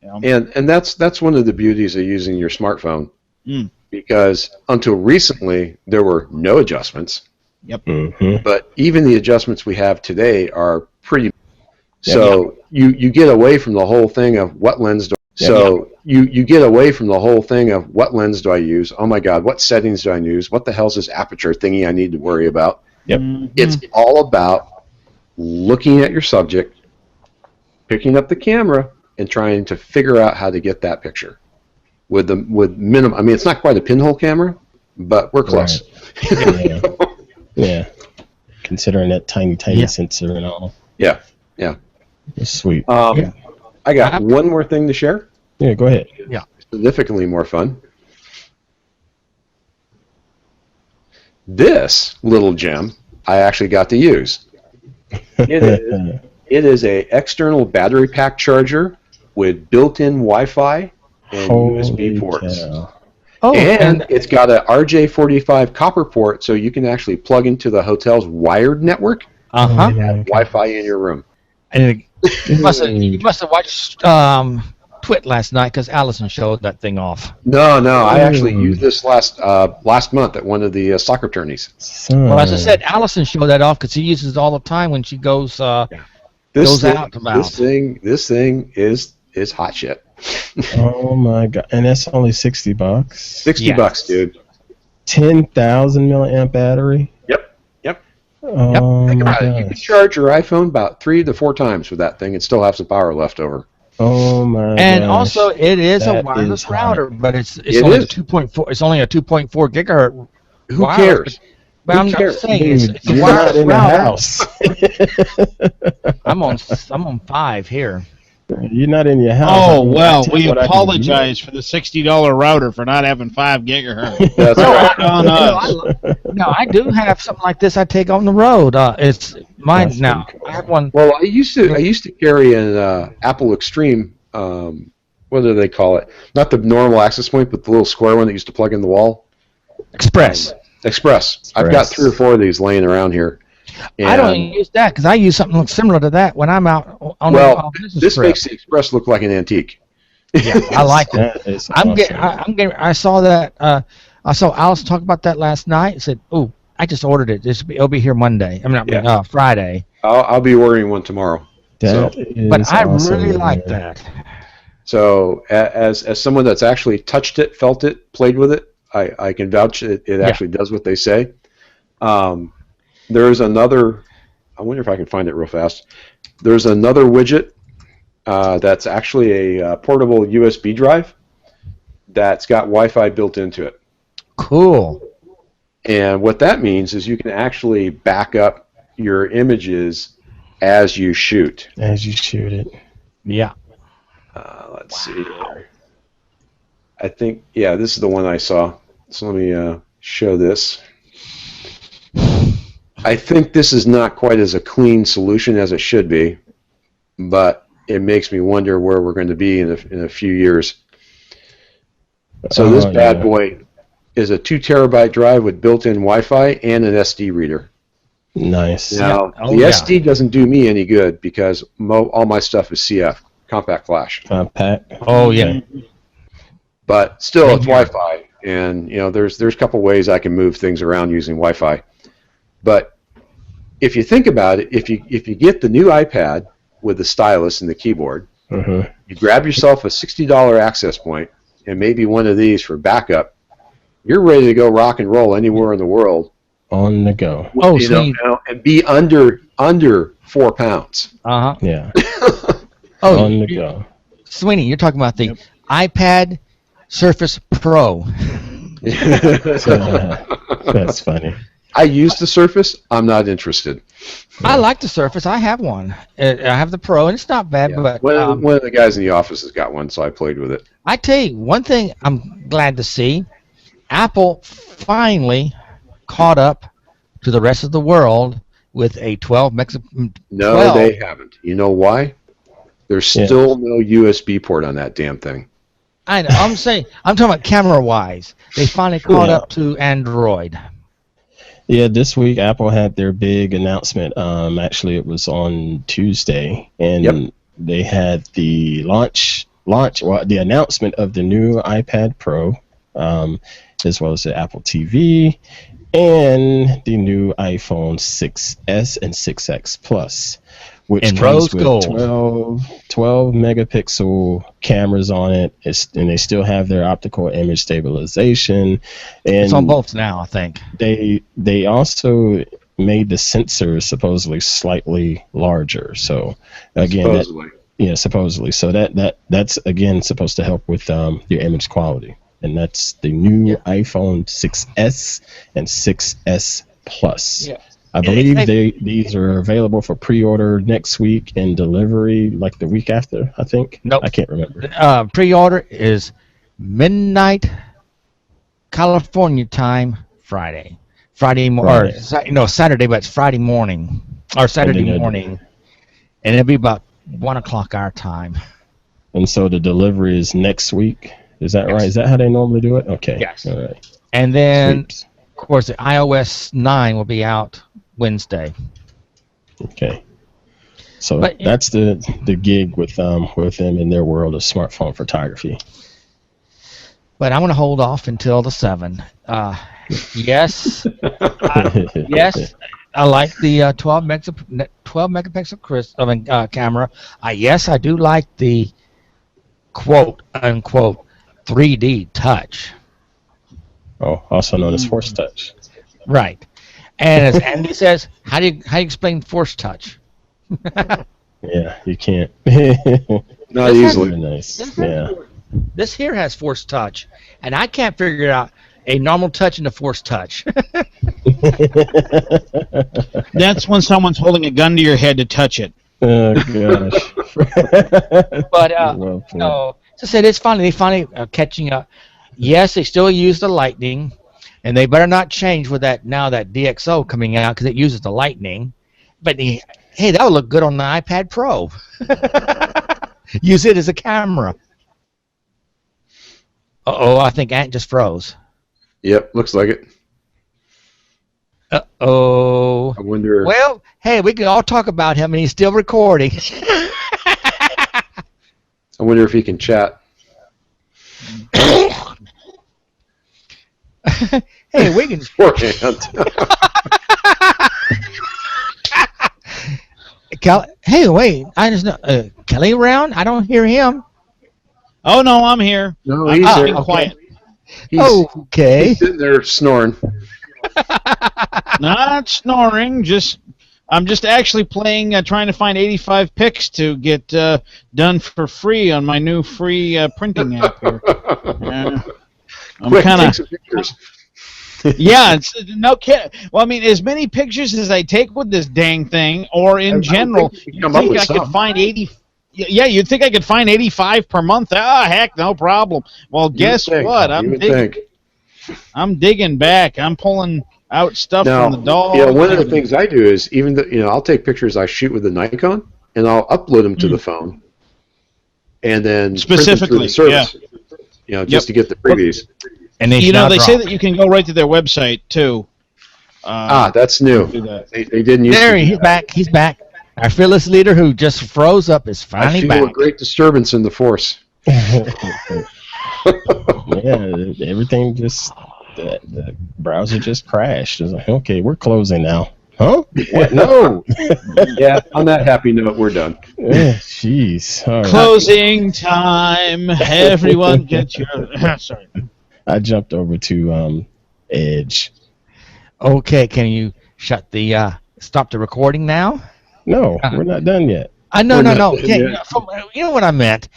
You know? And that's one of the beauties of using your smartphone. Mm. Because until recently, there were no adjustments. Yep. Mm-hmm. But even the adjustments we have today are pretty. So you get away from the whole thing of what lens do. You get away from the whole thing of what lens do I use? Oh my God, what settings do I use? What the hell's this aperture thingy I need to worry about? Yep. Mm-hmm. It's all about looking at your subject, picking up the camera, and trying to figure out how to get that picture with minimum. I mean, it's not quite a pinhole camera, but we're close. Right. Yeah. Considering that tiny sensor and all. Yeah. It's sweet. I got one more thing to share. Yeah, go ahead. Yeah. Significantly more fun. This little gem I actually got to use. It is a external battery pack charger with built-in Wi-Fi and USB ports. Cow. Oh, And it's got a RJ45 copper port, so you can actually plug into the hotel's wired network uh-huh. and have Wi-Fi in your room. And you must have watched Pruitt last night because Allison showed that thing off. No, I actually used this last month at one of the soccer tourneys. Well, as I said, Allison showed that off because she uses it all the time when she goes out about. This thing is hot shit. Oh my God! And that's only $60. $60, dude. 10,000 milliamp battery. Yep. Oh Think my about it. You can gosh. charge your iPhone about 3 to 4 times with that thing and still have some power left over. Oh my. And gosh. also, it is a That wireless is hot. router, but it's It only is. a 2.4. It's only a 2.4 gigahertz. Who wireless, cares? But I'm cares? just saying, Dude, it's a you're not wireless in the router. house. I'm on 5 here. You're not in your house. Oh, well, Tell we you what I can do. apologize for the $60 router for not having 5 gigahertz. That's right. on us. No, I do have something like this I take on the road. It's mine That's now. pretty cool. I have one. Well, I used to carry an Apple Extreme. What do they call it? Not the normal access point, but the little square one that used to plug in the wall. Express. Express. I've got 3 or 4 of these laying around here. I don't use that because I use something similar to that when I'm out on the business this trip. makes the Express look like an antique. Yeah, I like it. That is awesome. I saw that. I saw Alice talk about that last night. I said, "Oh, I just ordered it. It'll be here Monday. Friday." I'll be ordering one tomorrow. That is But I awesome, really man. like that. So as someone that's actually touched it, felt it, played with it, I can vouch it actually does what they say. There's another. I wonder if I can find it real fast. There's another widget that's actually a portable USB drive that's got Wi-Fi built into it. Cool. And what that means is you can actually back up your images as you shoot. As you shoot it. Yeah. Let's see here. I think, this is the one I saw. So let me show this. I think this is not quite as a clean solution as it should be, but it makes me wonder where we're going to be in a few years. So this bad boy is a 2 terabyte drive with built-in Wi-Fi and an SD reader. Nice. Now, the SD doesn't do me any good because all my stuff is CF, compact flash. Compact. Oh, yeah. But still, it's Wi-Fi, and there's a couple ways I can move things around using Wi-Fi. But if you think about it, if you get the new iPad with the stylus and the keyboard, you grab yourself a $60 access point and maybe one of these for backup, you're ready to go rock and roll anywhere in the world. On the go. Oh, and be under 4 pounds. Yeah. On the go. Sweeney, you're talking about the iPad Surface Pro. That's funny. I use the Surface. I'm not interested. I like the Surface. I have one. I have the Pro, and it's not bad. But one of the guys in the office has got one, so I played with it. I tell you, one thing I'm glad to see, Apple finally caught up to the rest of the world with a 12 megapixel. No, they haven't. You know why? There's still no USB port on that damn thing. I know. I'm talking about camera-wise. They finally caught up to Android. Yeah, this week Apple had their big announcement. Actually, it was on Tuesday, and they had the the announcement of the new iPad Pro, as well as the Apple TV, and the new iPhone 6s and 6x Plus, which comes with 12 megapixel cameras on it, and they still have their optical image stabilization. And it's on both now, I think. They also made the sensor supposedly slightly larger. So again, supposedly. So that's again supposed to help with your image quality, and that's the new iPhone 6s and 6s Plus. Yeah. I believe these are available for pre-order next week and delivery like the week after, I think. Nope. I can't remember. Pre-order is midnight California time Friday. Saturday, but it's Friday morning or Saturday morning, and it'll be about 1 o'clock our time. And so the delivery is next week. Is that right? Is that how they normally do it? Okay. Yes. All right. And then, of course, the iOS 9 will be out Wednesday. Okay. So that's the gig with them in their world of smartphone photography. But I'm going to hold off until the 7. Yes, I like the 12 megapixel camera. Yes, I do like the quote unquote 3D touch. Oh, also known as Force Touch. Right. And as Andy says, how do you explain Force Touch? Yeah, you can't. Not easily. Nice. This here has Force Touch, and I can't figure out a normal touch and a Force Touch. That's when someone's holding a gun to your head to touch it. Oh gosh. But no, as I said, they finally catching up. Yes, they still use the Lightning, and they better not change with that DxO coming out because it uses the Lightning. But hey, that would look good on the iPad Pro. Use it as a camera. I think Ant just froze. Yep, looks like it. Uh-oh. I wonder. Well, hey, we can all talk about him, and he's still recording. I wonder if he can chat. Hey, we can. Beforehand. Hey, wait. I just know. Kelley around? I don't hear him. Oh no, I'm here. No, I'm he's just there. being quiet. Okay. He's sitting there snoring. Not snoring. I'm just actually playing, trying to find 85 pics to get done for free on my new free printing app here. I'm Quick, kind take of. some pictures. Yeah, it's no kid. Well, I mean, as many pictures as I take with this dang thing, or I in would general, think you could you come up think with I could some. find 80? Yeah, you'd think I could find 85 per month. Ah, heck, no problem. Well, guess what? I'm digging back. I'm pulling out stuff Now, from the dog. one of the things I do is even I'll take pictures I shoot with the Nikon and I'll upload them to the phone, and then Specifically, print them through the service. Just to get the previews. And they they say that you can go right to their website too. That's new. Do that. They didn't use. There, he's back. He's back. Our fearless leader who just froze up is I finally feel back. a great disturbance in the force. Yeah, everything just the browser just crashed. It was like, okay, we're closing now. Huh? What? No. Yeah. On that happy note, we're done. Jeez. All right. Closing time. Everyone get your. Sorry. I jumped over to Edge. Okay, can you shut the stop the recording now? No, we're not done yet. No. We're not Okay, done yet. you know what I meant.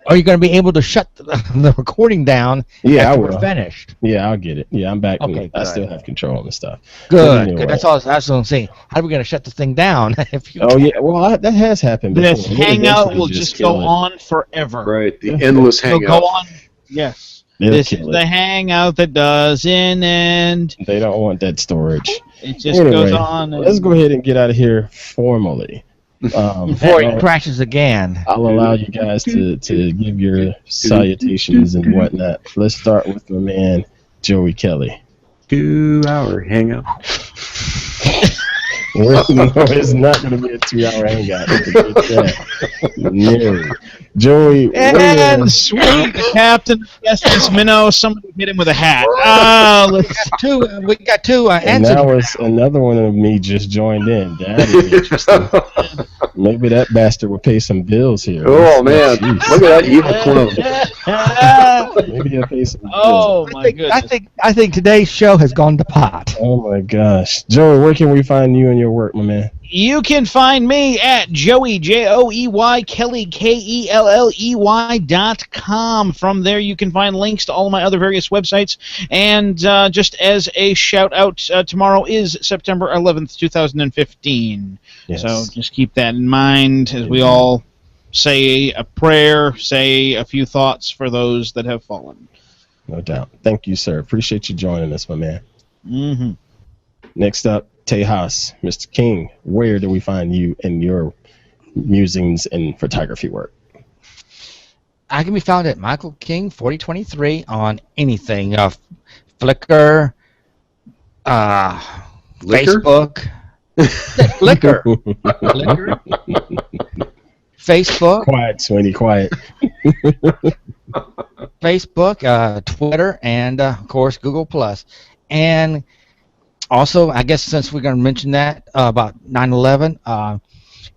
Are you going to be able to shut the recording down Yeah, I after will. we're finished? Yeah, I'll get it. Yeah, I'm back. Okay, I good. still have control of the stuff. Good. Anyway. Good. That's what I'm saying. How are we going to shut the thing down? If you Oh yeah, well that has happened before. This We'll hangout eventually will just kill go it. on forever. Right. The endless It'll hangout. go on. Yes. They'll This kill is the hangout that doesn't end. They don't want that storage. It just Anyway, goes on. let's go ahead and get out of here formally. before it crashes again. I'll allow you guys to give your salutations and whatnot. Let's start with my man, Joey Kelley. 2-hour hangout. No, it's not going to be a 2-hour hangout. No. Joey, And sweet Captain Justice Minnow, somebody hit him with a hat. We got two and answers. that was another one of me just joined in. That is interesting. Maybe that bastard will pay some bills here. Oh man, Jeez. look at that evil clone. Maybe he'll pay some bills. Oh my goodness. I think today's show has gone to pot. Oh my gosh. Joey, where can we find you and your work, my man? You can find me at Joey, Joey, Kelley, KELLEY.com. From there, you can find links to all of my other various websites. And just as a shout out, tomorrow is September 11th, 2015. Yes. So just keep that in mind as we all say a prayer, say a few thoughts for those that have fallen. No doubt. Thank you, sir. Appreciate you joining us, my man. Mm-hmm. Next up, Tejas, Mr. King. Where do we find you and your musings and photography work? I can be found at Michael King 4023 on anything. Flickr, Facebook. Flickr. Facebook. Quiet, Sweeney, quiet. Facebook, Twitter, and of course Google Plus. And also, I guess since we're going to mention that about 9/11,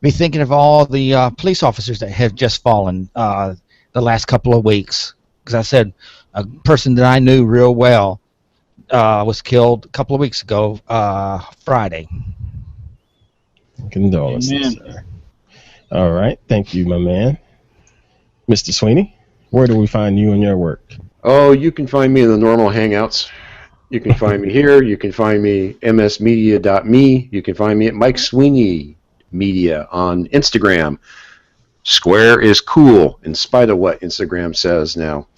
be thinking of all the police officers that have just fallen the last couple of weeks. Because I said a person that I knew real well was killed a couple of weeks ago, Friday. Condolences, sir. All right. Thank you, my man. Mr. Sweeney, where do we find you and your work? Oh, you can find me in the normal hangouts. You can find me here. You can find me msmedia.me. You can find me at Mike Sweeney Media on Instagram. Square is cool, in spite of what Instagram says now.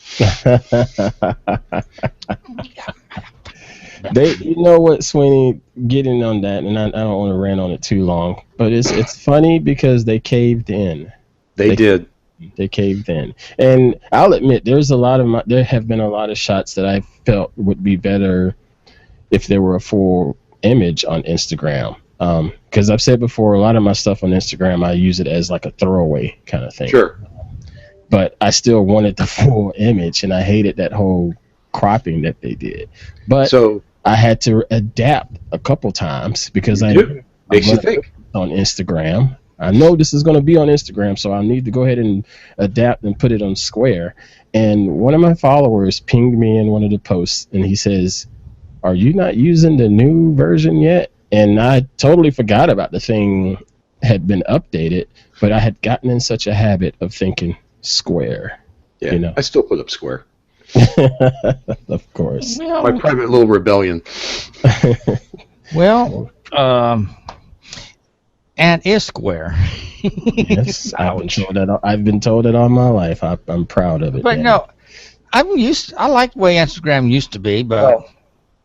You know what, Sweeney, getting on that, and I don't want to rant on it too long, but it's funny because they caved in. They did. They caved in, and I'll admit there have been a lot of shots that I felt would be better if there were a full image on Instagram. Because I've said before, a lot of my stuff on Instagram, I use it as like a throwaway kind of thing. Sure. But I still wanted the full image, and I hated that whole cropping that they did. But So I had to adapt a couple times because makes you think on Instagram. I know this is going to be on Instagram, so I need to go ahead and adapt and put it on Square. And one of my followers pinged me in one of the posts, and he says, "Are you not using the new version yet?" And I totally forgot about the thing had been updated, but I had gotten in such a habit of thinking Square. Yeah, you know. I still put up Square. Of course. My private little rebellion. Well, Ant is Square. Yes, I've been told it all my life. I'm proud of it. But no, I like the way Instagram used to be, but Well,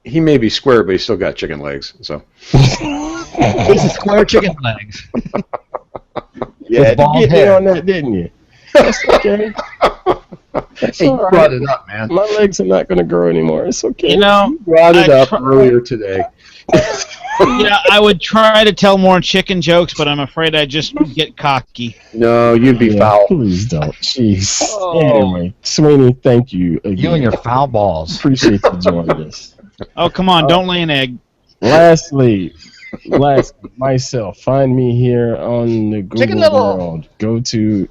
he may be square, but he's still got chicken legs. So he's a square chicken legs. Yeah, you bald get me hair. on that, didn't you? That's okay. That's hey, you all brought right. it up, man. My legs are not going to grow anymore. It's okay. You know, You brought it I up try- earlier today. I would try to tell more chicken jokes, but I'm afraid I just get cocky. No, you'd be Yeah, foul. please don't. Jeez. Oh. Anyway, Sweeney, thank you again. You and your foul balls. Appreciate you joining us. Oh, come on, don't lay an egg. Lastly, myself, find me here on the Google Chicken Little. world. Go to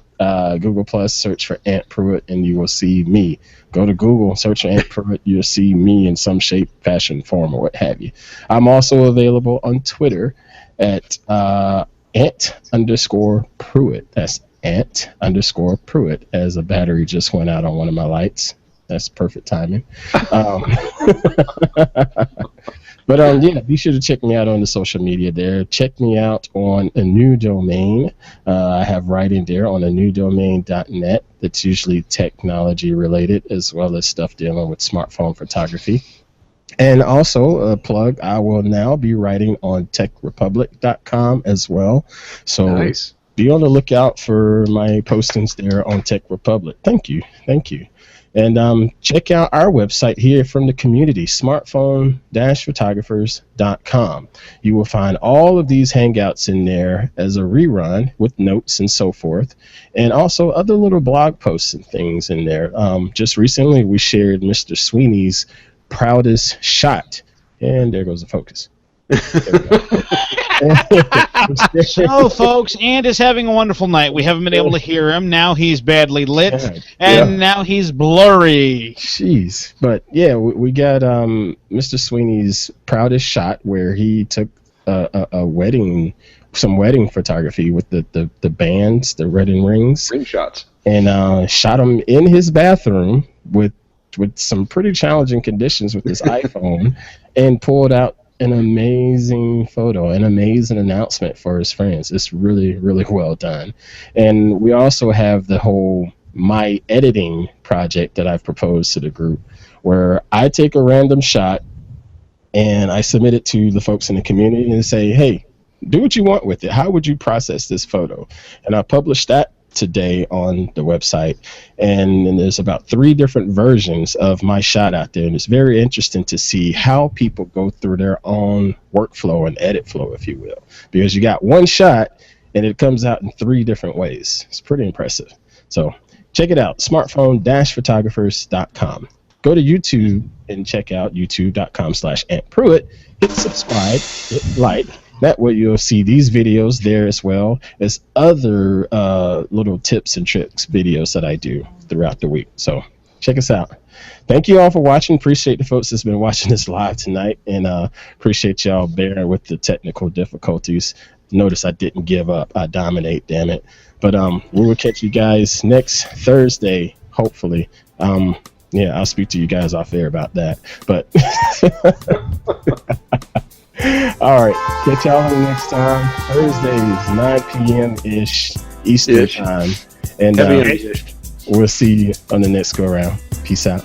Google Plus, search for Ant Pruitt, and you will see me. Go to Google, search for Ant Pruitt, you'll see me in some shape, fashion, form, or what have you. I'm also available on Twitter at Ant_Pruitt. That's Ant_Pruitt, as a battery just went out on one of my lights. That's perfect timing. But yeah, be sure to check me out on the social media there. Check me out on a new domain. I have writing there on anewdomain.net that's usually technology related, as well as stuff dealing with smartphone photography. And also a plug, I will now be writing on techrepublic.com as well. So Nice. be on the lookout for my postings there on Tech Republic. Thank you. And check out our website here from the community, smartphone-photographers.com. You will find all of these hangouts in there as a rerun with notes and so forth, and also other little blog posts and things in there. Just recently, we shared Mr. Sweeney's proudest shot, and there goes the focus. So, folks, Ant is having a wonderful night. We haven't been able to hear him. Now he's badly lit, and now he's blurry. Jeez. But yeah, we got Mr. Sweeney's proudest shot where he took a wedding, some wedding photography with the bands, the red and rings, Ring shots. and shot him in his bathroom with some pretty challenging conditions with his iPhone, and pulled out an amazing photo, an amazing announcement for his friends. It's really, really well done. And we also have the whole my editing project that I've proposed to the group, where I take a random shot and I submit it to the folks in the community and say, hey, do what you want with it. How would you process this photo? And I published that today on the website, and there's about 3 different versions of my shot out there, and it's very interesting to see how people go through their own workflow and edit flow, if you will, because you got one shot and it comes out in 3 different ways. It's pretty impressive. So check it out, smartphone-photographers.com. Go to YouTube and check out youtube.com/AntPruitt. Hit subscribe, hit like. That way you'll see these videos there, as well as other little tips and tricks videos that I do throughout the week. So check us out. Thank you all for watching. Appreciate the folks that's been watching this live tonight, and appreciate y'all bearing with the technical difficulties. Notice I didn't give up. I dominate, damn it. But we will catch you guys next Thursday, hopefully. Yeah, I'll speak to you guys off air about that. But all right, catch y'all on the next time. Thursdays, 9 p.m.-ish Eastern time. And we'll see you on the next go-around. Peace out.